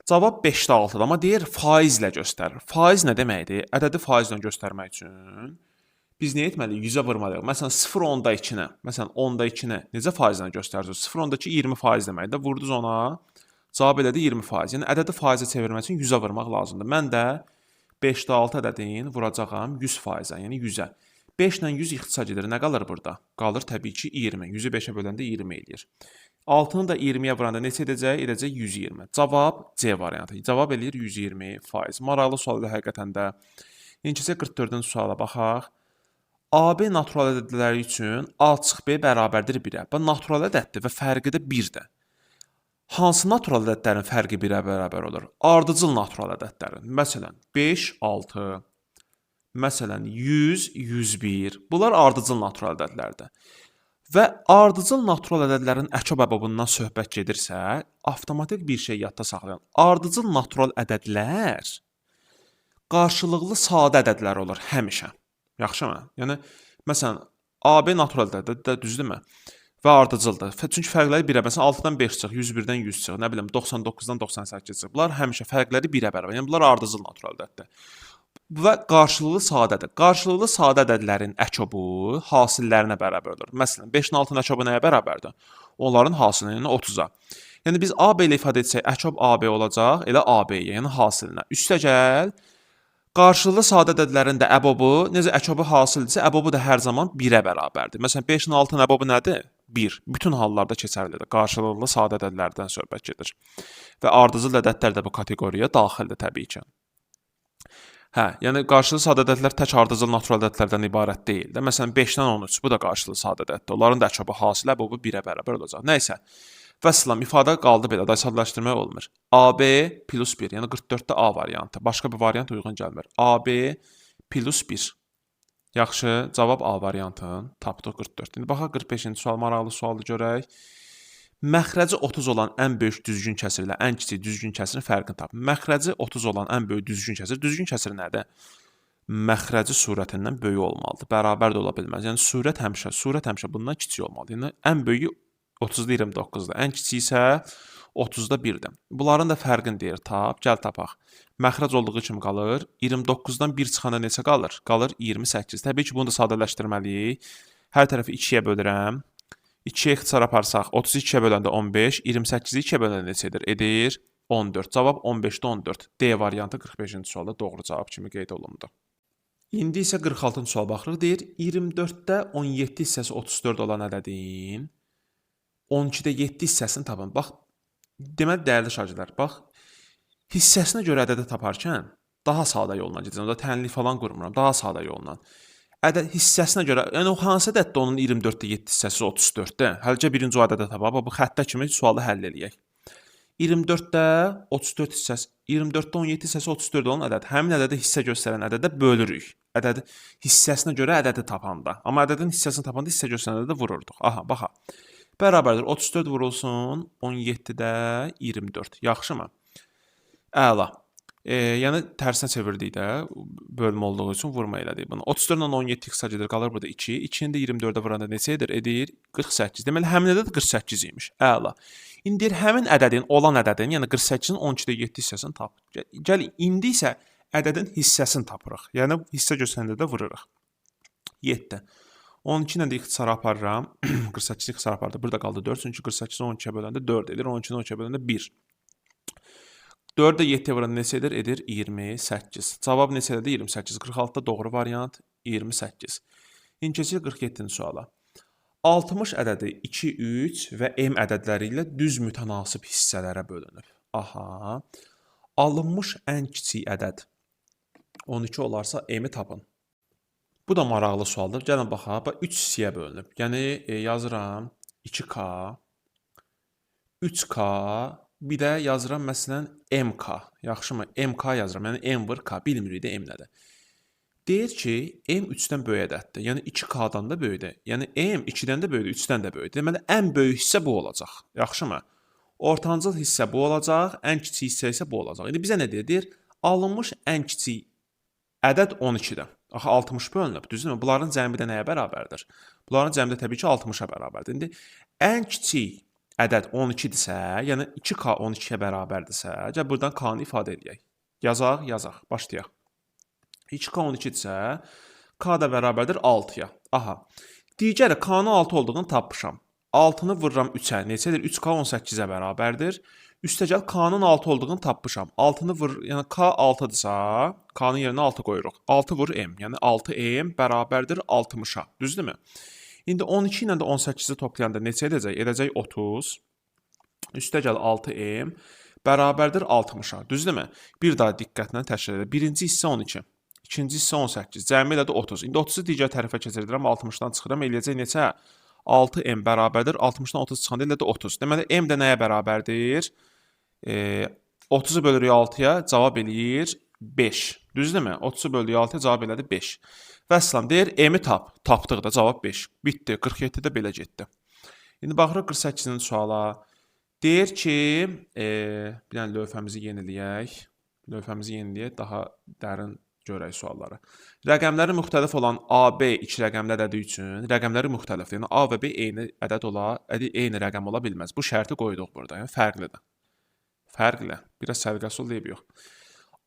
Cavab 5-də 6-dır. Amma deyir, faizlə göstərir. Faiz nə deməkdir? Ədədi faizlə göstərmək üçün biz nə etməliyik? 100-ə vurmalıyıq. Məsələn, 0.10-da 2-nə, məsələn, 10-da 2-nə necə faizlə göstərirsiniz? 0.10-dakı 20% deməkdir. Vurdunuz ona, cavab elədi 20%. Yəni, ədədi faizə çevirmək üçün 100-ə vurmaq lazımdır. Mən də 5-də 6 ədədini vuracağam 100%-ə, yəni 100-ə. 5 ilə 100 ixtisar gedir. Nə qalır burada? Qalır təbii ki 20. 100-ü 5-ə böləndə 20 eləyir. 6-nı da 20-yə vuranda neçə edəcək? Edəcək 120. Cavab C variantı. Cavab eləyir 120%. Maraqlı sualdır həqiqətən də. İkincisi 44-cü suala baxaq. AB natural ədədləri üçün A çıx B bərabərdir 1-ə. Bu natural ədəddir və fərqi də 1-dir. Hansı natural ədədlərin fərqi 1-ə bərabər olur? Ardıcıl natural ədədlərin. Məsələn, 5, 6, məsələn, 100, 101. Bunlar ardıcıl natural ədədlərdir. Və ardıcıl natural ədədlərin əkab əbabından söhbət gedirsə, avtomatik bir şey yadda saxlayın. Ardıcıl natural ədədlər qarşılıqlı sadə ədədlər olur həmişə. Yaxşımı? Yəni, məsələn, AB natural ədəddir, düzdürmü? Və ardıcıldır. Çünki fərqləri 1-ə, məsələn, 6-dan 5 çıx, 101-dən 100 çıx, nə bilim, 99-dan 98 çıx. Bunlar həmişə fərqləri 1-ə bərabər. Yəni, bunlar ardıcıl natural ədəddir. və qarşılıqlı sadədir. Qarşılıqlı sadə ədədlərin əkobu hasillərinə bərabərdir. Məsələn, 5-in 6-nın əkobu nəyə bərabərdir? Onların hasilinin 30-a. Yəni biz AB ilə ifadə etsək, əkob AB olacaq, elə AB-yə, yəni hasilinə. Üstəgəl qarşılıqlı sadə ədədlərin də əbobu, necə əkobu hasildirsə, əbobu da hər zaman 1-ə bərabərdir. Məsələn, 5-in 6-nın əbobu nədir? 1. Bütün hallarda keçərlidir. Qarşılıqlı sadə ədədlərdən söhbət gedir. Və ardıcıl ədədlər də bu kateqoriyaya daxildir təbii ki. Hə, yəni qarşılıqlı sadə ədədlər tək ardıcıl natural ədədlərdən ibarət deyil də. Məsələn, 5-dən 13 bu da qarşılıqlı sadə ədəddir. Onların da əkobu hasilə əbobu 1-ə bərabər olacaq. Nəysə. Vəssalam, ifadə qaldı belə, da sadələşdirmək olmur. AB plus 1, yəni 44-də A variantı. Başqa bir variant uyğun gəlmir. AB plus 1. Yaxşı, cavab A variantını tapdıq 44. İndi baxaq 45-ci sual, maraqlı sualdır görək. Məxrəci 30 olan ən böyük düzgün kəsir ilə ən kiçik düzgün kəsirin fərqini tapın. Məxrəci 30 olan ən böyük düzgün kəsir nədir? Məxrəci surətindən böyük olmalıdır. Bərabər də ola bilməz. Yəni surət həmişə bundan kiçik olmalıdır. Yəni ən böyüyü 30-da 29-da, ən kiçik isə 30-da 1-dir. Bunların da fərqini deyir, tap, gəl tapaq. Məxrəc olduğu kimi qalır. 29-dan 1 çıxanda neçə qalır? Qalır 28. Təbii ki, bunu da sadələşdirməliyik. Hər tərəfi 2-yə bölürəm. 2-yə ixtisar aparsaq, 32-yə böləndə 15, 28-i 2-yə böləndə neçə edir? Edir 14. Cavab 15-də 14. D variantı 45-ci sualda doğru cavab kimi qeyd olundu. İndi isə 46-cı sual baxırıq. Deyir, 24-də 17 hissəsi 34 olan ədədin 12-də 7 hissəsini tapın. Bax, deməli, dəyərli şagirdlər, bax, hissəsinə görə ədədi taparkən daha sadə yolla gedəcəm. Orada tənlik falan qurmuram, daha sadə yolla. Ədəd hissəsinə görə, yəni o hansı ədəddə onun 24-də 7 hissəsi 34-də? Həlcə birinci o ədədə tapaq. Bu xəttə kimi sualı həll eləyək. 24-də 34 hissəsi, 24-də 17 hissəsi 34 olan ədəd. Həmin ədədə hissə göstərən ədədə bölürük. Ədədi hissəsinə görə ədədi tapanda. Amma ədədin hissəsini tapanda hissə göstərən ədədə vururduq. Aha, baxa. Bərabərdir. 34 vurulsun 17-də 24. Yaxşımı? Əla. Yəni tərsinə çevirdik də, bölmə olduğu üçün vurma elədik bunu. 34 ilə 17 qısa gedir, qalır burada 2. 2-ni də 24-ə vuranda neçə edir? Edir 48. Deməli, həmin ədəd 48 imiş. Əla. İndi deyir, həmin ədədin, olan ədədin, yəni 48-in 12-də 7 hissəsini tap. Gəl, indi isə ədədin hissəsini tapırıq. Yəni, hissə göstərəndə də vururuq. 7. 12 ilə də ixtisar aparıram. 48-i ixtisar apardı. Burada qaldı 4. Çünki 48-i 12-yə böləndə 4 edir. 12-ni 12-yə böləndə 1. 4-də 7-yə vuranda neçə edir? Edir 28. Cavab neçədədir? 28. 46-da doğru variant 28. İndi keçirik 47-ci suala. 60 ədədi 2, 3 və m ədədləri ilə düz mütənasib hissələrə bölünür. Aha. Alınmış ən kiçik ədəd 12 olarsa m-i tapın. Bu da maraqlı sualdır. Gəlin baxaq. Bax 3 hissəyə bölünüb. Yəni yazıram 2k, 3k, bir də yazıram məsələn MK. Yaxşımı? MK yazıram. Yəni M vur K. Bilmirik də M nədir. Deyir ki, M 3-dən böyük ədəddir. Yəni 2K-dan da böyükdür. Yəni M 2-dən də böyükdür, 3-dən də böyükdür. Deməli, ən böyük hissə bu olacaq. Yaxşımı? Ortancıl hissə bu olacaq, ən kiçik hissə isə bu olacaq. İndi bizə nə deyir? Deyir, alınmış ən kiçik ədəd 12-dir. Axı 60 bölünüb, düzdürmü? Bunların cəmi də nəyə bərabərdir? Bunların cəmi də təbii ki 60-a bərabərdir. İndi ən kiçik ədəd 12-dirsə, yəni 2K 12-yə bərabərdirsə, gəl buradan K-nı ifadə edək. Yazaq, başlayaq. 2K 12-dirsə, K da bərabərdir 6-ya. Aha. Digəri K-nın 6 olduğunu tapmışam. 6-nı vururam 3-ə. Neçədir? 3K 18-ə bərabərdir. Üstəgəl K-nın 6 olduğunu tapmışam. 6-nı vur, yəni K 6-dırsa, K-nın yerinə 6 qoyuruq. 6 vur M, yəni 6M bərabərdir 60-a. Düzdürmü? İndi 12 ilə də 18-i toplayanda neçə edəcək? Edəcək 30. Üstəgəl 6M bərabərdir 60-a. Düzdürmü? Bir daha diqqətlə təşkil edir. Birinci hissə 12. İkinci hissə 18. Cəmi ilə də 30. İndi 30-u digər tərəfə keçirdirəm. 60-dan çıxıram. Eləyəcək neçə? 6M bərabərdir. 60-dan 30 çıxanda elə də 30. Deməli, M də nəyə bərabərdir? 30-u bölürük 6-ya, cavab eləyir 5. Düzdürmü? 30-u bölürük 6-ya, cavab elədi 5. Vəssalam, deyir, M-i tap. Tapdıq da, cavab 5. Bitdi. 47-də belə getdi. İndi baxırıq 48-ci suala. Deyir ki, bir dənə lövhəmizi yeniləyək. Daha dərin görək sualları. Rəqəmləri müxtəlif olan A, B iki rəqəmli ədədi üçün rəqəmləri müxtəlif. Yəni A və B eyni eyni rəqəm ola bilməz. Bu şərti qoyduq burada. Yəni fərqlidir. Biraz səliqəsiz olub yox.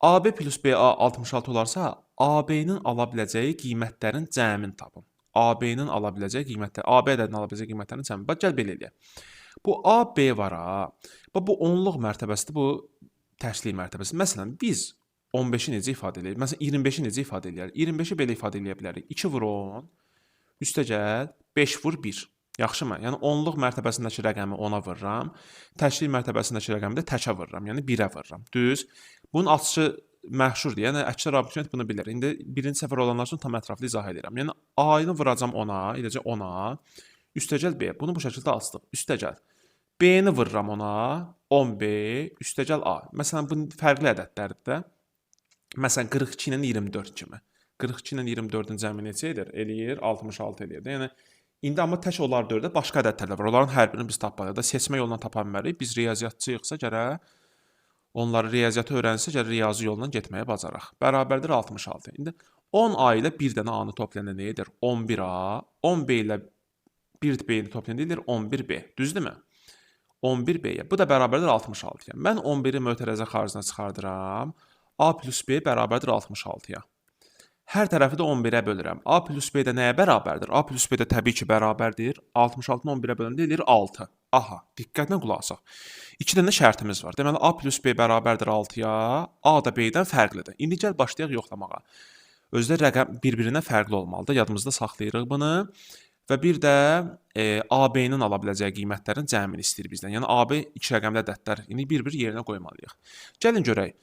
AB plus BA 66 olarsa, AB-nin ala biləcəyi qiymətlərin cəmini tapın. AB-nin ala biləcəyi qiymətlər, AB ədədinin ala biləcəyi qiymətlərin cəmi. Bax, gəl belə eləyək. Bu AB var ha. Bax, bu onluq mərtəbəsidir, bu tərslik mərtəbəsi. Məsələn, biz 15-i necə ifadə edirik? Məsələn, 25-i necə ifadə edirik? 25-i belə ifadə edə bilərik. 2 vur 10, üstə gəl, 5 vur 1. Yaxşımı? Yəni, onluq mərtəbəsindəki rəqəmi 10-a vururam, təşkil mərtəbəsindəki rəqəmi də təkə vururam, yəni 1-ə vururam. Düz. Bunun açısı məşhurdur, yəni əksər abituriyent bunu bilir. İndi birinci səfər olanlar üçün tam ətraflı izah edirəm. Yəni, A-nı vuracam 10-a, eləcə 10-a, üstəgəl B. Bunu bu şəkildə açdıq. Üstəgəl. B-ni vururam 10-a, 10B, üstəgəl A. Məsələn, bu fərqli ədədlərdir də. Məsələn, 42 ilə 24 kimi. 42 ilə 24-ün cəmi neçə edir? Eləyir, 66 eləyir. Yəni, indi amma tək onlar 4-də başqa ədədlər var. Onların hər birini biz tapmalıyıq da. Seçmə yoluna tapa bilmərik. Biz riyaziyyatçıyıqsa gərək onları riyaziyyatı öyrənsə gərək riyazi yolla getməyə bacaraq. Bərabərdir 66. İndi 10A ilə 1 dənə A-nı toplayanda nə edir? 11A. 10B ilə 1B-ni toplayanda edir 11B. Düzdürmü? 11B-yə. Bu da bərabərdir 66-ya. Mən 11-i mötərəzə xaricına çıxardıram. A plus B bərabərdir 66-ya. Hər tərəfi də 11-ə bölürəm. A plus B də nəyə bərabərdir? A plus B də təbii ki, bərabərdir. 66-nı 11-ə böləndə edir 6. Aha, diqqətlə qulaq asaq. 2 dənə şərtimiz var. Deməli, A plus B bərabərdir 6-ya. A da B-dən fərqlidir. İndi gəl başlayaq yoxlamağa. Özdə rəqəm bir-birindən fərqli olmalıdır. Yadımızda saxlayırıq bunu. Və bir də AB-nin ala biləcəyi qiymətlərin cəmini istəyir bizdən. Yəni, AB 2 rəqəmli ədədlər. İndi bir-bir yerinə qoymalıyıq. Gəlin görək.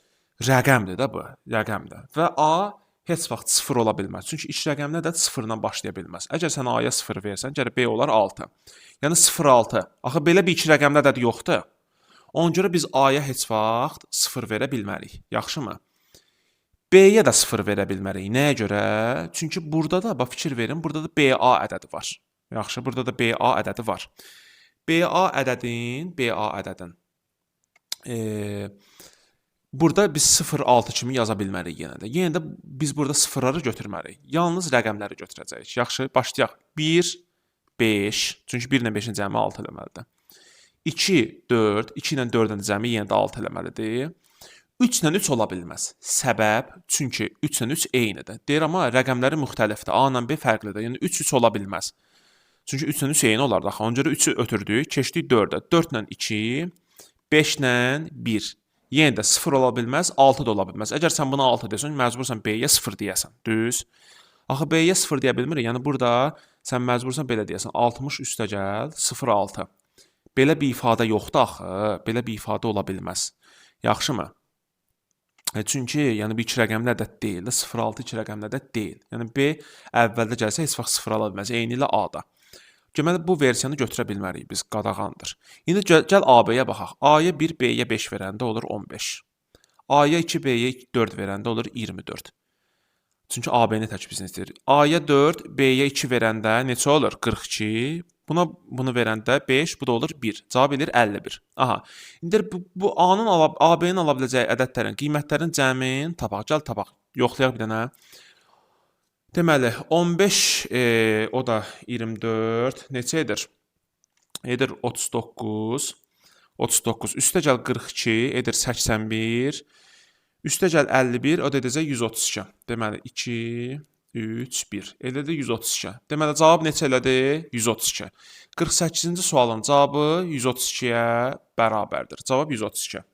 Rəqəmdir də bu. Rəqəmdir. Və A heç vaxt 0 ola bilməz. Çünki iç rəqəmli ədəd 0-dan başlaya bilməz. Əgər sən A-ya 0 versən, gərək B olar 6. Yəni 0-6. Axı belə bir iki rəqəmli ədəd yoxdur. Ona görə biz A-ya heç vaxt 0 verə bilmərik. Yaxşımı? B-yə də 0 verə bilmərik. Nəyə görə? Çünki burada da, bax fikir verin, burada da BA ədədi var. Yaxşı, burada da BA ədədi var. BA ədədin burada biz 0-6 kimi yaza bilmərik yenə də. Yenə də biz burada sıfırları götürmərik. Yalnız rəqəmləri götürəcəyik. Yaxşı, başlayaq. 1, 5, çünki 1 ilə 5-in cəmi 6 eləməlidir. 2, 4, 2 ilə 4-ün cəmi yenə də 6 eləməlidir. 3 ilə 3 ola bilməz. Səbəb, çünki 3 ilə 3 eynidir. Deyir, amma rəqəmləri müxtəlifdir. A ilə B fərqlidir. Yəni 3 ola bilməz. Çünki 3 ilə 3 eyni olardı. Ona görə 3-ü ötürdük, keçdik 4-ə. 4 ilə 2, 5 ilə 1. Yenə də 0 ola bilməz, 6 da ola bilməz. Əgər sən buna 6 desən, məcbursan B-yə 0 deyəsən. Düz. Axı B-yə 0 deyə bilmirik. Yəni burada sən məcbursan belə deyəsən. 60 üstə gəl, 0,6. Belə bir ifadə yoxdur axı. Belə bir ifadə ola bilməz. Yaxşımı? Çünki yəni bir iki rəqəmli ədəd deyil, 0,6 iki rəqəmli ədəd deyil. Yəni B əvvəldə gəlsə heç vaxt 0 ala bilməz. Eynilə A-da. Deməli, bu versiyanı götürə bilmərik biz, qadağandır. İndi gəl AB-yə baxaq. A-ya 1, B-yə 5 verəndə olur 15. A-ya 2, B-yə 4 verəndə olur 24. Çünki AB-ni tək bizdən istəyir. A-ya 4, B-yə 2 verəndə neçə olur? 42. Bunu verəndə 5, bu da olur 1. Cavab edir 51. Aha. İndi bu A-nın AB-nin ala biləcəyi ədədlərin, qiymətlərin cəmini tapaq. Gəl tapaq. Yoxlayaq bir dənə. Deməli, 15, o da 24, neçə edir? Edir 39, 39, üstə gəl 42, edir 81, üstə gəl 51, o da edəcək 132. Deməli, 2, 3, 1, elədi 132. Deməli, cavab neçə elədi? 132. 48-ci sualın cavabı 132-yə bərabərdir. Cavab 132.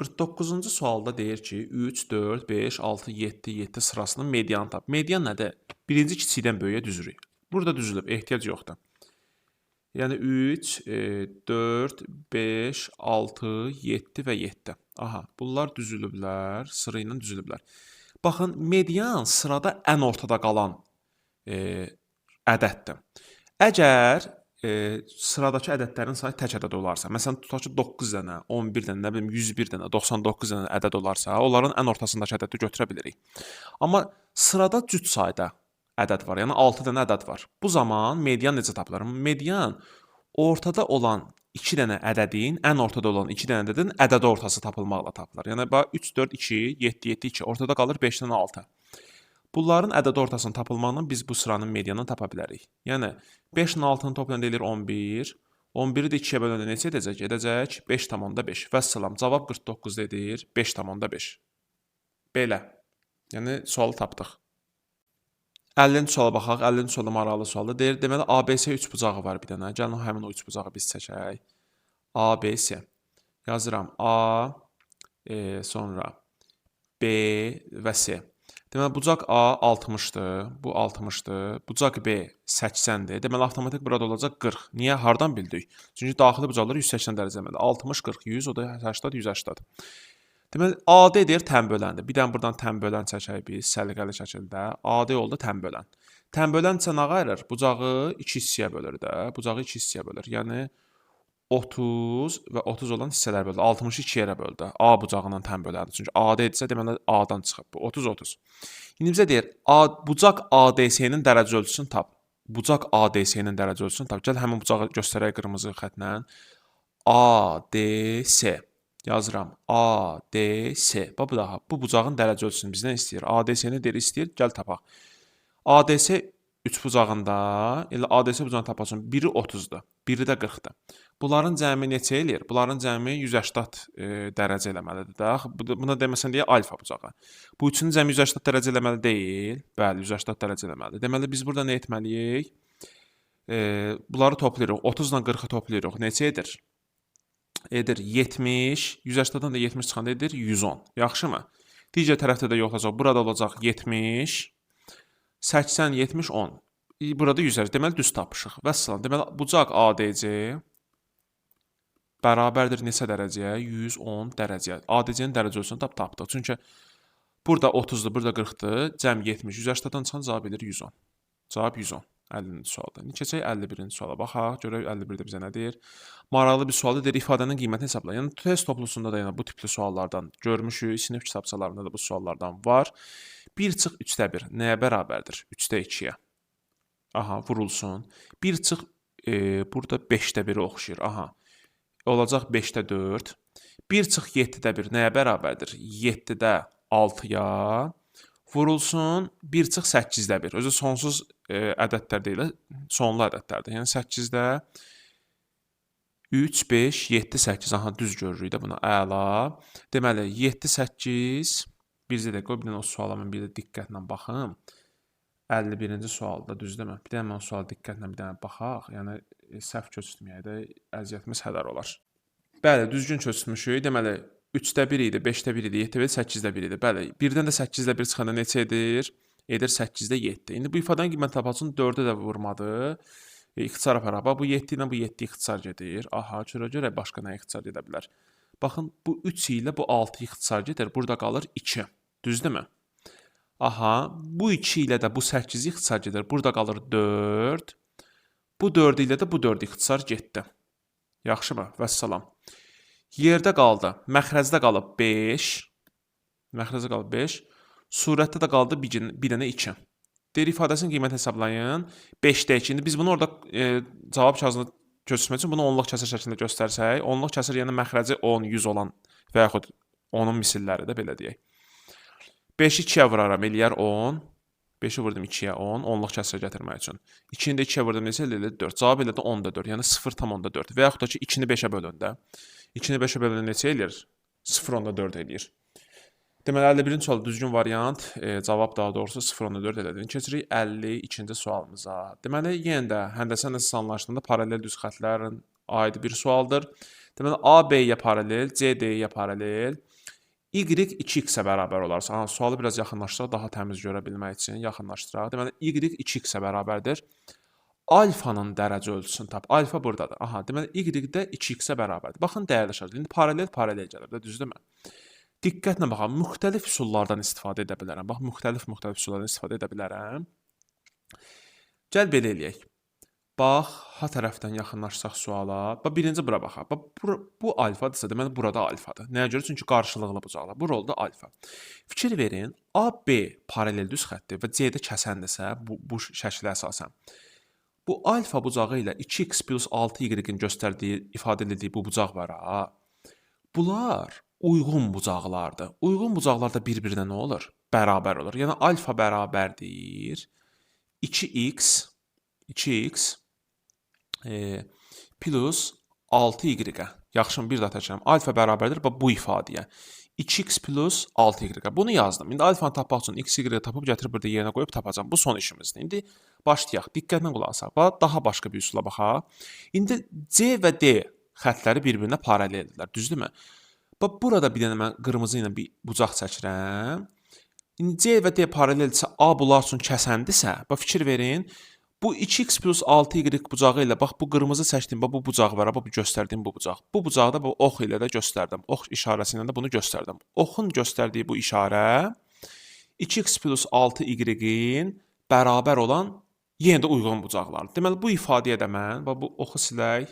49-cu sualda deyir ki, 3, 4, 5, 6, 7, 7 sırasının medianı tap. Median nədir? Birinci kiçikdən böyüyə düzürük. Burada düzülüb, ehtiyac yoxdur. Yəni 3, 4, 5, 6, 7 və 7. Aha, bunlar düzülüblər, sıra ilə düzülüblər. Baxın, median sırada ən ortada qalan ədəddir. Əgər sıradakı ədədlərin sayı tək ədəd olarsa, məsələn, tutaq ki, 9 dənə, 11 dənə, nə bilim, 101 dənə, 99 dənə ədəd olarsa, onların ən ortasındakı ədədi götürə bilirik. Amma sırada cüt sayda ədəd var, yəni 6 dənə ədəd var. Bu zaman median necə tapılır? Median ortada olan 2 dənə ədədin, ən ortada olan 2 dənə ədədin ədəd ortası tapılmaqla tapılır. Yəni, 3, 4, 2, 7, 7, 2, ortada qalır 5 dənə 6. Bunların ədəd ortasının tapılmağından biz bu sıranın medianını tapa bilərik. Yəni, 5-nin 6-nı toplayanda edir 11. 11-i də 2-yə böləndə neçə edəcək? Edəcək 5,5. Vəssalam, cavab 49 edir 5,5. Belə. Yəni sualı tapdıq. 50-ci suala baxaq. 50-ci sualda maraqlı sualdır. Deyir, deməli ABC üçbucağı var bir dənə. Gəlin həmin o üçbucağı biz çəkək. ABC. Yazıram A, sonra B və C. Deməli bucaq A 60-dır, bu 60-dır. Bucaq B 80-dir. Deməli avtomatik burada olacaq 40. Niyə? Hardan bildik? Çünki daxili bucaqlar 180 dərəcədir. 60, 40, 100, o da 80, 180. Deməli AD deyir tənböləndir. Bir dənə buradan tənbölən çəkək biz səliqəli şəkildə. AD oldu tənbölən. Tənbölən isə nə ayırır? Bucağı 2 hissəyə bölür də. Bucağı 2 hissəyə bölür. Yəni 30 və 30 olan hissələr böldü. 60-ı 2 yerə böldü. A bucağından tənböləndir. Çünki AD edirsə deməli A-dan çıxıb. Bu 30-30. İndi bizə deyir, bucaq ADS-nin dərəcə ölçüsünü tap. Bucaq ADS-nin dərəcə ölçüsünü tap. Gəl həmin bucağı göstərək qırmızı xətlə. ADS. Yazıram. ADS. Bax bu daha. Bu bucağın dərəcə ölçüsünü bizdən istəyir. ADS-ni deyir, istəyir. Gəl tapaq. ADS üçbucağında, elə ADS bucağını tapasın. Biri 30-dur, biri də 40-dır. Bunların cəmi neçə eləyir? Bunların cəmi 180 dərəcə eləməlidir də. Buna deməsən deyə alfa bucağı. Bu üçünün cəmi 180 dərəcə eləməli deyil. Bəli, 180 dərəcə eləməlidir. Deməli biz burada nə etməliyik? Bunları toplayırıq. 30 ilə 40-ı toplayırıq. Neçə edir? Edir 70. 180-dan da 70 çıxanda edir 110. Yaxşımı? Digər tərəfdə də yoxlayacaq. Burada olacaq 70. 80, 70, 10. Burada 100. Deməli düz tapışıq. Vəssalam. Deməli bucaq ADC bərabərdir neçə dərəcəyə? 110 dərəcəyə. ADC-nin dərəcə ölçüsünü tapdıq. Çünki burada 30-dur, burada 40-dır. Cəm 70. 180-dan çıxan cavab edir 110. Cavab 110. 50-ci sualda. İndi keçək 51-ci suala baxaq. Görək 51-də bizə nə deyir? Maraqlı bir sualdır. Deyir ifadənin qiymətini hesabla. Yəni test toplusunda da yəni bu tipli suallardan görmüşük. Sinif kitabçalarında da bu suallardan var. 1 çıx 3də 1 nəyə bərabərdir? 3də 2-yə. Aha, vurulsun. 1 çıx burada 5də 1-ə oxşayır. Aha. Olacaq 5də 4. 1 çıx 7də 1 nəyə bərabərdir? 7də 6-ya. Vurulsun 1 çıx 8də 1. Özü sonsuz ədədlər deyil, sonlu ədədlərdir. Yəni 8-də 3, 5, 7, 8. Aha, düz görürük də buna. Əla. Deməli 7, 8. Bizdə də qoy bir dənə o suala mən bir də diqqətlə baxım. 51-ci sualda düzdürmü? Bir dənə mən o suala diqqətlə bir dənə baxaq. Yəni səhv köçürtməyək də əziyyətimiz hədər olar. Bəli, düzgün köçürtmüşük. Deməli 3də 1 idi, 5də 1 idi, 7də 1, 8də 1 idi. Bəli, 1-dən də 8də 1 çıxanda neçə edir? Edir 8də 7. İndi bu ifadənin qiymət tapılsın 4-ə də vurmadı. İxtisar aparaq. Bax, bu 7 ilə bu 7 ixtisar gedir. Aha, görə başqa nə ixtisar gedə bilər? Baxın, bu 3 ilə bu 6 ixtisar gedir. Burada qalır 2. Düzdürmü? Aha, bu 2 ilə də bu 8 ixtisar gedir. Burada qalır 4. Bu 4 ilə də bu 4 ixtisar getdi. Yaxşımı? Vəssalam. Yerdə qaldı. Məxrəcdə qalıb 5. Məxrəcdə qalıb 5. Surətdə də qaldı bir dənə 2. Deyir ifadəsinin qiymət hesablayın. 5də 2. İndi biz bunu orada cavab kağızına köçürmək üçün bunu onluq kəsr şəklində göstərsək, onluq kəsr yəni məxrəci 10, 100 olan və yaxud onun misilləri də belə deyək. 5-i 2-yə vuraram, eləyər 10. 5-i vurdum 2-yə 10, onluq kəsrə gətirmək üçün. 2-ni də 2-yə vurdum, neçə eləyir? 4. Cavab elədi 10-da 4, yəni 0,4. Və yaxud da ki, 2-ni 5-ə bölündə. 2-ni 5-ə bölündə neçə eləyir? 0,4 eləyir. Deməli, 51-ci sual düzgün variant, cavab daha doğrusu 0,4 elədi. Keçirik 52-ci sualımıza. Deməli, yenə də həndəsə nəticəsi anlaşılığında paralel düz xətlərin aid bir sualdır. Deməli, A B-yə paralel, C D-yə paralel, Y 2x-ə bərabər olarsa, sualı biraz yaxınlaşdıraq, daha təmiz görə bilmək üçün yaxınlaşdıraq. Deməli, Y 2x-ə bərabərdir. Alfanın dərəcə ölçüsünü tap. Alfa buradadır. Aha, deməli, Y də 2x-ə bərabərdir. Baxın, dəyərli şəkildə. İndi paralel gəlir də, düzdürmü? Diqqətlə baxaq, müxtəlif üsullardan istifadə edə bilərəm. Bax, müxtəlif üsullardan istifadə edə bilərəm. Gəl belə eləyək. Bax, H tərəfdən yaxınlaşsaq suala. Bax, birinci bura baxaq. Bax, bu alfadırsa, deməli, burada alfadır. Nəyə görə? Çünki qarşılıqlı bucaqlar. Bu rolda alfa. Fikir verin, AB paralel düz xətdir və CD kəsəndirsə, bu şəklə əsasən. Bu alfa bucağı ilə 2x plus 6y-in göstərdiyi, ifadə edildiyi bu bucaq var. Bunlar uyğun bucaqlardır. Uyğun bucaqlar da bir-birinə nə olur? Bərabər olur. Yəni, alfa bərabərdir 2x plus 6y-ə. Yaxşımı, bir daha təkrar. Alfa bərabərdir bu ifadəyə. 2x plus 6y. Bunu yazdım. İndi alfanı tapmaq üçün x, y tapıb gətirib burada yerinə qoyub tapacağam. Bu son işimizdir. İndi başlayaq. Diqqətlə qulaq asaq. Daha başqa bir üsula baxaq. İndi C və D xəttləri bir-birinə paraleldirlər. Düzdürmü? Bax, burada bir dənə mən qırmızı ilə bir bucaq çəkirəm. İndi C və D paraleldirsə, A bunlar üçün kəsəndirsə, bax, fikir verin. Bu 2x plus 6y bucağı ilə, bax, bu qırmızı çəkdiyim, bax, bu bucaq var, bax, bu göstərdiyim bu bucaq. Bu bucağı da bu ox ilə də göstərdim. Ox işarəsi ilə də bunu göstərdim. Oxun göstərdiyi bu işarə 2x plus 6y-in bərabər olan yenə də uyğun bucaqlardır. Deməli, bu ifadəyə də mən, bax, bu oxu silək.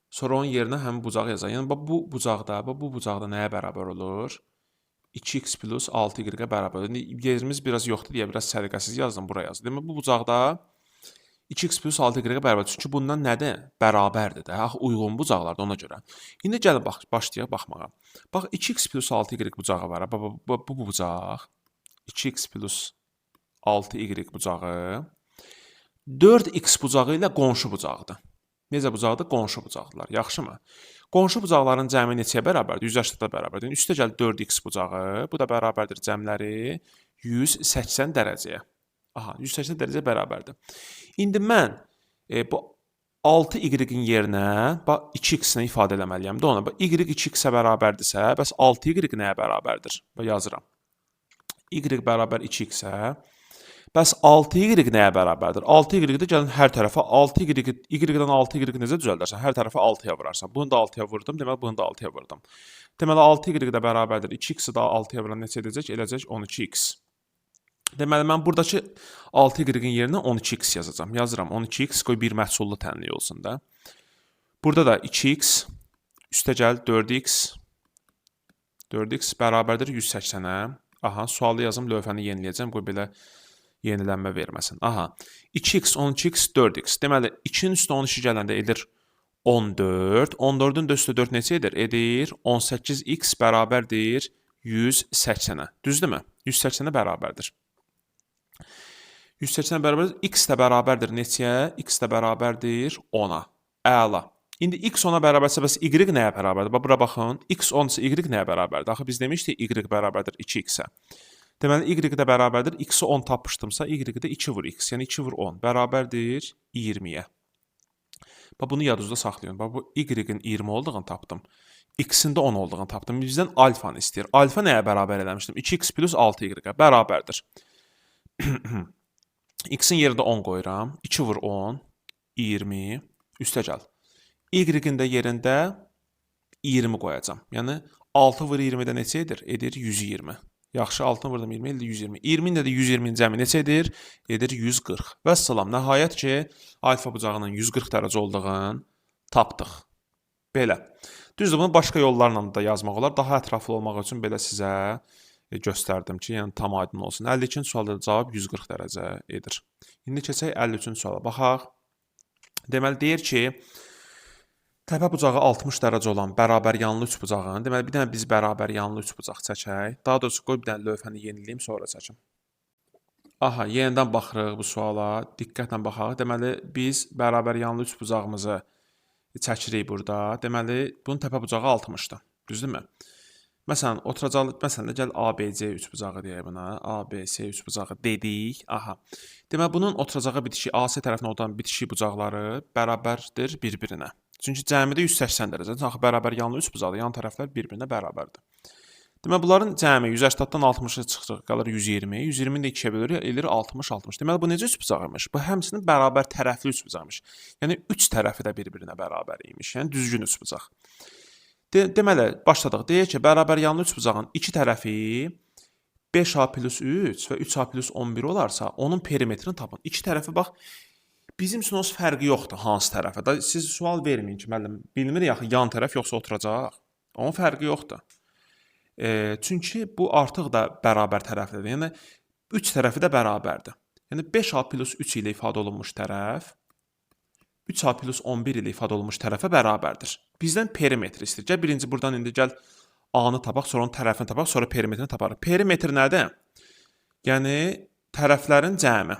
Sonra onun yerinə həmin bucağı yazaq. Yəni, bax, bu bucaqda nəyə bərabər olur? 2x plus 6y-ə bərabər. İndi yerimiz biraz yoxdur deyə biraz səliqəsiz yazdım, buraya yazdım. Demək, bu bucaqda 2x plus 6y-ə bərabər. Çünki bundan nədir? Bərabərdir də. Uyğun bucaqlardır ona görə. İndi gəlin başlayaq baxmağa. Bax, 2x plus 6y bucağı var. Bu bucaq 2x plus 6y bucağı 4x bucağı ilə qonşu bucaqdır. Necə bucaqdır? Qonşu bucaqdılar. Yaxşımı? Qonşu bucaqların cəmi neçəyə bərabərdir? 180-də bərabərdir. Üstə gəl 4x bucağı. Bu da bərabərdir cəmləri 180 dərəcəyə. Aha, 180 dərəcə bərabərdir. İndi mən bu 6y-in yerinə 2x-nə ifadə eləməliyəm də ona. Y 2x-ə bərabərdirsə, bəs 6y nəyə bərabərdir? Yazıram. Y bərabər 2x-ə. Bəs 6y nəyə bərabərdir? 6y-də gəlin hər tərəfə 6y-dən 6y necə düzəldərsən? Hər tərəfə 6-ya vurarsan. Bunu da 6-ya vurdum, deməli bunu da 6-ya vurdum. Deməli 6y də bərabərdir. 2x-i da 6-ya vuran neçə edəcək? Eləcək 12x. Deməli mən buradakı 6y-in yerinə 12x yazacağam. Yazıram 12x, qoy bir məhsullu tənlik olsun da. Burada da 2x, üstə gəl 4x bərabərdir 180-ə. Aha, sualı yazım, lövhəni yeniləyəcəm, qoy belə yenilənmə verməsin. Aha, 2x, 12x, 4x. Deməli, 2-nin üstə 13 gələndə edir 14. 14-ün də üstə 4 neçə edir? Edir 18x bərabərdir 180-ə. Düzdürmü? 180-ə bərabərdir. 180-ə bərabərdir. X də bərabərdir neçəyə? X də bərabərdir 10-a. Əla. İndi x 10-a bərabərsə, bəs y nəyə bərabərdir? Bura baxın. X 10-sa y nəyə bərabərdir? Axı biz demişdik y bərabərdir 2x-ə. Deməli, y də bərabərdir. X-i 10 tapmışdımsa, y də 2 vur x. Yəni 2 vur 10. Bərabərdir 20-yə. Bunu yadınızda saxlayın. Bu y-in 20 olduğunu tapdım. X-in də 10 olduğunu tapdım. Bizdən alfanı istəyir. Alfa nəyə bərabər eləmişdim? 2x plus 6y bərabərdir. X-in yerində 10 qoyuram. 2 vur 10. 20. Üstə gəl. Y-in də yerində 20 qoyacam. Yəni 6 vur 20-də neçə edir? Edir 120. Yaxşı, altını vurdum 20, elde 120. 20-nin də 120-nin cəmi neçə edir? Edir 140. Və salam, nəhayət ki, alfa bucağının 140 dərəcə olduğunu tapdıq. Belə. Düzdür, bunu başqa yollarla da yazmaq olar. Daha ətraflı olmaq üçün belə sizə göstərdim ki, yəni tam aydın olsun. 52-ci sualda cavab 140 dərəcə edir. İndi keçək 53-cü suala. Baxaq. Deməli, deyir ki, təpə bucağı 60 dərəcə olan bərabər yanlı üç bucağın, deməli bir dənə biz bərabər yanlı üç bucaq çəkək. Daha doğrusu qoy bir dənə lövhəni yeniləyim, sonra çəkim. Aha, yenidən baxırıq bu suala. Diqqətlə baxaq. Deməli biz bərabər yanlı üç bucağımızı çəkirik burada. Deməli bunun təpə bucağı 60-dır. Düzdürmü? Məsələn, məsələn də gəl ABC üç bucağı deyək buna. ABC üç bucağı dedik. Aha. Deməli bunun oturacağı bitişik AC tərəfinə olan bitişik bucaqları bərabərdir bir-birinə. Çünki cəmidə 180 dərəcə. Axı bərabər yanlı üç bucaqdır. Yan tərəflər bir-birinə bərabərdir. Deməli bunların cəmi 180-dan 60-a çıxır, qalır 120. 120-ni də 2-yə bölür, eləyir 60-60. Deməli bu necə üç bucaqmış? Bu həmçinin bərabər tərəfli üç bucaqmış. Yəni üç tərəfi də bir-birinə bərabər imiş. Yəni düzgün üç bucaq. Deməli başladıq. Deyək ki, bərabər yanlı üç bucağın iki tərəfi 5a plus 3 və 3a plus 11 olarsa, onun perimetrini tapın. İki tərəfi bax, bizim üçün o fərqi yoxdur hansı tərəfə. Siz sual verməyin ki, müəllim, bilmir yaxı yan tərəf yoxsa oturacaq. Onun fərqi yoxdur. Çünki bu artıq da bərabər tərəflidir. Yəni 3 tərəfi də bərabərdir. Yəni 5a plus 3 ilə ifadə olunmuş tərəf 3a plus 11 ilə ifadə olunmuş tərəfə bərabərdir. Bizdən perimetr istəyir. Gəl birinci buradan indi gəl A-nı tapaq, sonra onun tərəfini tapaq, sonra perimetrini taparıq. Perimetr nədir? Yəni tərəflərin cəmi.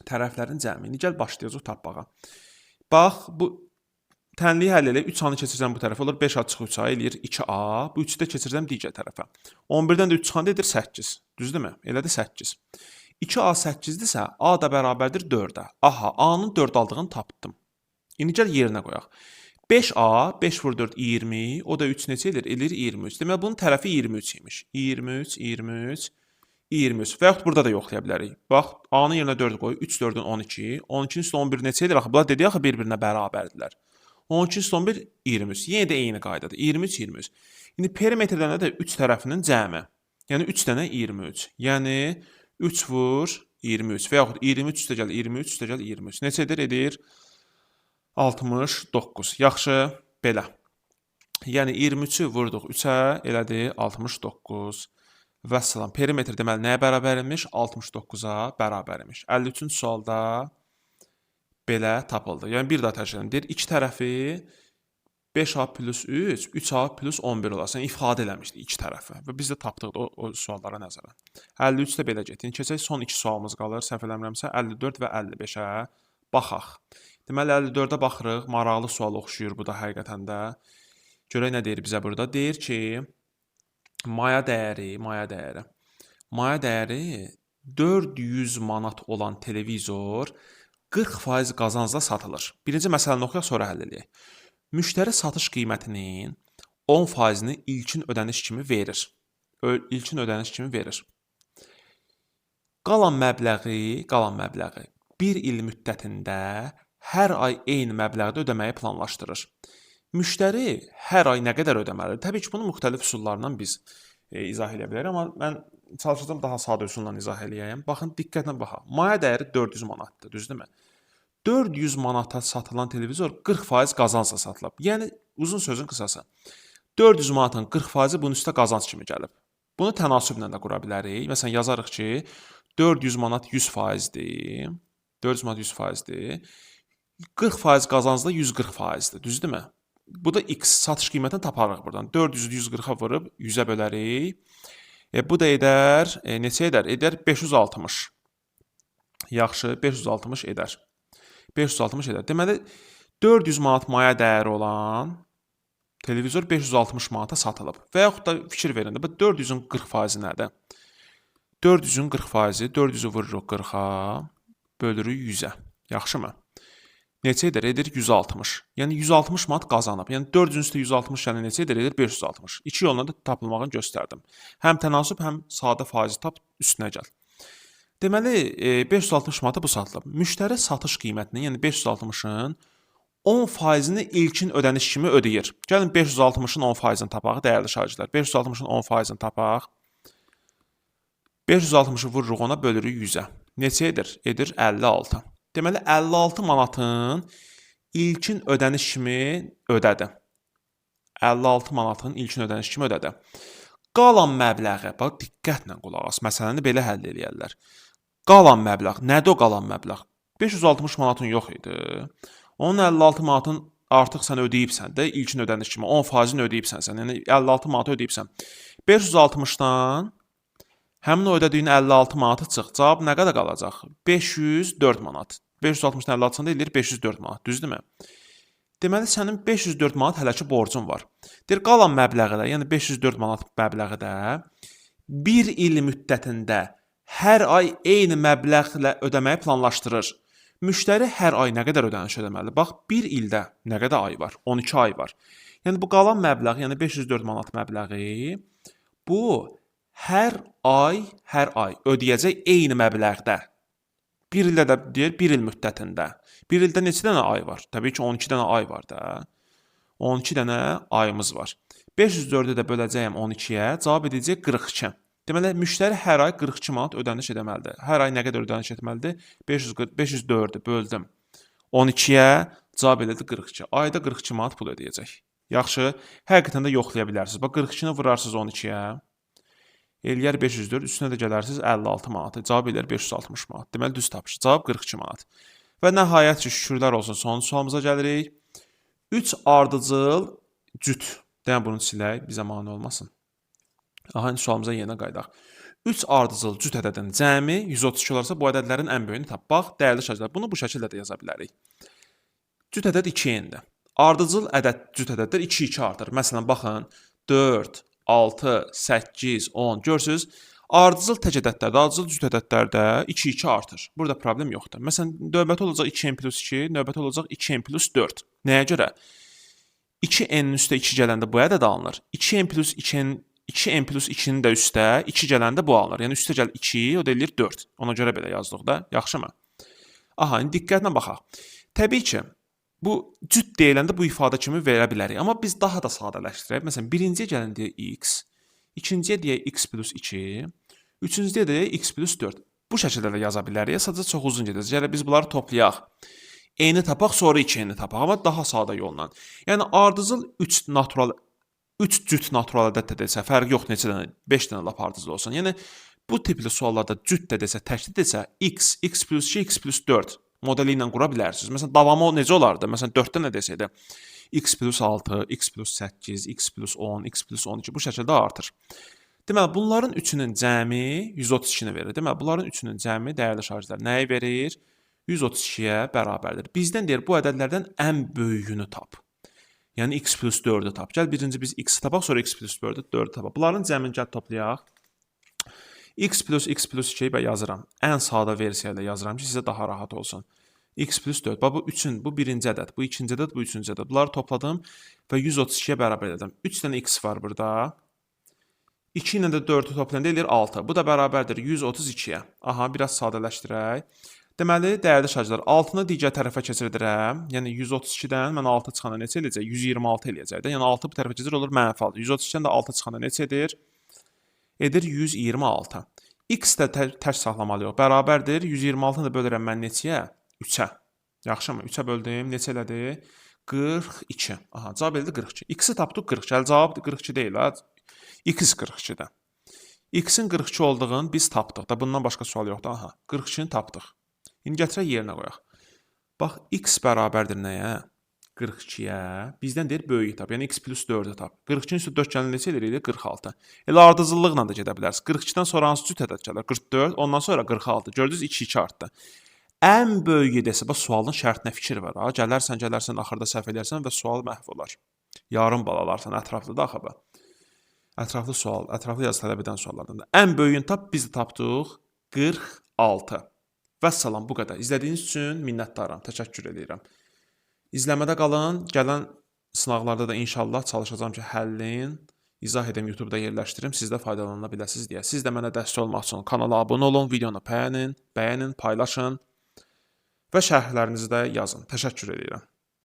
Tərəflərin cəmi. İndi gəl başlayacaq tapmağa. Bax, bu Tənliyi həll elə 3A-nı keçirsəm bu tərəfə olur 5A çıxır 3A eləyir 2A. Bu 3-ü də keçirsəm digər tərəfə. 11-dən də 3 çıxanda edir 8. Düzdürmü? Elədir 8. 2A 8-dirsə A da bərabərdir 4-ə. Aha, A-nın 4 aldığını tapdım. İndi gəl yerinə qoyaq. 5A 5 vur 4 20, o da 3 neçə edir? Elir 23. Deməli bunun tərəfi 23 imiş. 23, 23, 23. Və yaxud burada da yoxlaya bilərik. Bax, A-nın yerinə 4 qoy. 3 4-ün 12. 12-nin üstə 11 neçə edir? Axı, bunlar dedik axı bir-birinə bərabərdirlər. 12-nin üstə 11 23. Yenə də eyni qaydadır. 23, 23. İndi perimetrdən də 3 tərəfinin cəmi. Yəni 3 dənə 23. Yəni 3 vur 23 və yaxud 23 üstə gəl 23 üstə gəl 23. Neçə edir? Edir 69. Yaxşı, belə. Yəni 23-ü vurduq 3-ə, elədir 69. Vəssalam. Perimetr deməli nəyə bərabər imiş? 69-a bərabər imiş. 53-cü sualda belə tapıldı. Yəni bir daha təkrar edirəm. Deyir, iki tərəfi 5A plus 3, 3A plus 11 olarsan ifadə eləmişdik iki tərəfi. Və biz də tapdıq o suallara nəzərən. 53 də belə getdik. Keçək son iki sualımız qalır. Səhv eləmirəmsə 54 və 55-ə baxaq. Deməli 54-ə baxırıq. Maraqlı sual oxşuyur bu da həqiqətən də. Görək nə deyir bizə burada? Deyir ki, maya dəyəri 400 manat olan televizor 40% qazancla satılır. Birinci məsələni oxuyaq, sonra həll edək. Müştəri satış qiymətinin 10%-ni ilkin ödəniş kimi verir. Qalan məbləği bir il müddətində hər ay eyni məbləğdə ödəməyi planlaşdırır. Müştəri hər ay nə qədər ödəməlidir? Təbii ki, bunu müxtəlif üsullarla biz izah edə bilərik, amma mən çalışacağam daha sadə üsulla izah eləyəyəm. Baxın, diqqətlə baxaq. Maya dəyəri 400 manatdır, düzdürmü? 400 manata satılan televizor 40% qazancla satılıb. Yəni, uzun sözün qısası. 400 manatın 40%-i bunun üstə qazanc kimi gəlib. Bunu tənasüblə də qura bilərik. Məsələn, yazarıq ki, 400 manat 100%-dir. 400 manat 100%-dir. 40% qazancla 140%-dir, düzdürmü? Bu da x satış qiymətini taparıq buradan. 400-ü 140-a vurub 100-ə bölərik. Bu da edər, neçə edər? Edər 560. Yaxşı, 560 edər. 560 edər. Deməli, 400 manat maya dəyəri olan televizor 560 manata satılıb. Və yaxud da fikir verin də, 400-ün 40%-i nədir? 400-ün 40%-i, 400-ü vururuq 40-a, bölürük 100-ə. Yaxşımı? Neçə edir? Edir 160. Yəni 160 manat qazanıb. Yəni 400-ün üstə 160 yəni neçə edir? Edir 560. İki yolla da tapılmağını göstərdim. Həm tənasüb, həm sadə faizi tap, üstünə gəl. Deməli, 560 manata bu satılıb. Müştəri satış qiymətinin, yəni 560-ın 10%-ni ilkin ödəniş kimi ödəyir. Gəlin 560-ın 10%-ni tapaq, dəyərli şagirdlər. 560-ın 10%-ni tapaq. 560-ı vururuq ona, bölürük 100-ə. Neçə edir? Edir 56. Deməli, 56 manatın ilkin ödəniş kimi ödədi. 56 manatın ilkin ödəniş kimi ödədi. Qalan məbləği, bax, diqqətlə qulaq as, məsələni belə həll eləyərlər. Qalan məbləğ, nədir o qalan məbləğ? 560 manatın yox idi. Onun 56 manatın artıq sən ödəyibsən də, ilkin ödəniş kimi 10%-ni ödəyibsən sən, yəni 56 manatı ödəyibsən. 560-dan həmin o ödədiyin 56 manatı çıx. Cavab nə qədər qalacaq? 504 manat. 560-dan 56 çıxanda eləyir 504 manat, düzdürmü? Deməli, sənin 504 manat hələ ki borcun var. Deyir, qalan məbləği də, yəni 504 manat məbləği də bir il müddətində hər ay eyni məbləğlə ödəməyi planlaşdırır. Müştəri hər ay nə qədər ödəniş ödəməlidir? Bax, bir ildə nə qədər ay var? 12 ay var. Yəni, bu qalan məbləğ, yəni 504 manat məbləği, bu hər ay ödəyəcək eyni məbləğdə. Bir ildə də deyir, bir il müddətində. Bir ildə neçə dənə ay var? Təbii ki, 12 dənə ay var da. 12 dənə ayımız var. 504-ü də böləcəyəm 12-yə, cavab edəcək 42. Deməli, müştəri hər ay 42 manat ödəniş edəməlidir. Hər ay nə qədər ödəniş etməlidir? 504-ü böldüm 12-yə, cavab elədi 42. Ayda 42 manat pul ödəyəcək. Yaxşı, həqiqətən də yoxlaya bilərsiniz. Bax, 42-ni vurarsınız 12-yə. Eləyər 504, üstünə də gələrsiniz 56 manatı. Cavab eləyər 560 manat. Deməli, düz tapışır. Cavab 42 manat. Və nəhayət ki, şükürlər olsun, son sualımıza gəlirik. 3 ardıcıl cüt. Deyən bunu silək, bizə mane olmasın. Aha, sualımıza yenə qaydaq. 3 ardıcıl cüt ədədin cəmi 132 olarsa, bu ədədlərin ən böyüyünü tap. Bax, dəyərli şagirdlər, bunu bu şəkildə də yaza bilərik. Cüt ədəd 2 n-dir. ardıcıl ədəd, cüt ədədlər 2-2 artır. Məsələn, baxın, 4, 6, 8, 10. Görürsünüz, ardıcıl tək ədədlərdə, ardıcıl cüt ədədlərdə 2-2 artır. Burada problem yoxdur. Məsələn, növbəti olacaq 2n plus 2, növbəti olacaq 2n plus 4. Nəyə görə? 2n-in üstə 2 gələndə bu ədəd alınır. 2n plus 2-nin də üstə 2 gələndə bu alınır. Yəni üstə gəl 2, o da eləyir 4. Ona görə belə yazdıq da. Yaxşımı? Aha, indi diqqətlə baxaq. Təbii ki, bu cüt deyiləndə bu ifadə kimi verə bilərik. Amma biz daha da sadələşdirək. Məsələn, birinciyə gəlin deyək x, ikinciyə deyək x plus 2, üçüncüyə deyək x plus 4. Bu şəkildə də yaza bilərik. Sadəcə çox uzun gedəcək. Yəni biz bunları toplayaq. N-i tapaq, sonra 2n-i tapaq. Amma daha sadə yolla. Yəni ardıcıl 3 cüt natural ədəd də desə, fərqi yox neçə dənə, 5 dənə lap ardıcıl olsun. Yəni bu tipli suallarda cüt də desə, təkli desə, x plus 2, x plus 4 modeli ilə qura bilərsiniz. Məsələn, davamı necə olardı? Məsələn, 4-də nə desəydi? X plus 6, x plus 8, x plus 10, x plus 12 bu şəkildə artır. Deməli, bunların üçünün cəmi 132-ni verir. Deməli, bunların üçünün cəmi dəyərli şarjlar nəyi verir? 132-yə bərabərdir. Bizdən deyir, bu ədədlərdən ən böyüyünü tap. Yəni, x plus 4-ü tap. Gəl, birinci biz x-i tapaq, sonra x plus 4-ü tapaq. Bunların cəmini gəl toplayaq. X plus 2-yi mən yazıram. Ən sadə versiyada yazıram ki, sizə daha rahat olsun. X plus 4. Bu üçün, bu birinci ədəd, bu ikinci ədəd, bu üçüncü ədəd. Bunları topladım və 132-yə bərabər edim. 3 dənə x var burada. 2 ilə də 4-ü toplayanda eləyir 6. Bu da bərabərdir 132-yə. Aha, biraz sadələşdirək. Deməli, dəyərli şarjlar, 6-nı digər tərəfə keçirdirəm. Yəni, 132-dən mən 6 çıxanda neçə eləyəcək? 126 eləyəcək. Yəni, 6 bu tərəfə keçir, olur mənfi 6. 132-dən də 6 çıxanda neçə edir? Edir 126. X də tək saxlamalıyıq. Bərabərdir. 126-nı da bölürəm mən neçəyə? 3-ə. Yaxşımı? 3-ə böldüm. Neçə elədi? 42. Aha, cavab elədi 42. X-i tapdıq 42. Hələ cavab 42 deyil. X 42-də. X-in 42 olduğunu biz tapdıq da. Bundan başqa sual yoxdur. Aha, 42-ni tapdıq. İndi gətirək yerinə qoyaq. Bax, X bərabərdir nəyə? 42-yə, bizdən deyir böyüyü tap, yəni x plus 4-ü tap. 42-nin üstü 4 gəlin neçə eləyir? 46. Elə ardıcıllıqla da gedə bilərsiniz. 42-dən sonra hansı cüt ədəd gəlir? 44, ondan sonra 46. Gördünüz 2-2 artdı. Ən böyüyü desə, bax sualın şərtinə fikir ver. Gələrsən, axırda səhv edərsən və sual məhv olar. Yarım bal alarsan, ətraflıdır axı bu. Ətraflı sual, ətraflı yazı tələb edən suallardan da. Ən böyüyünü tap, biz də tapdıq 46. Vəssalam, bu qədər. İzlədiyiniz üçün minnətdaram, təşəkkür edirəm. İzləmədə qalın, gələn sınaqlarda da inşallah çalışacağam ki, həllin izah edəm, YouTube-da yerləşdirim, siz də faydalana biləsiniz deyə. Siz də mənə dəstək olmaq üçün kanala abunə olun, videonu bəyənin, paylaşın və şərhlərinizi də yazın. Təşəkkür edirəm.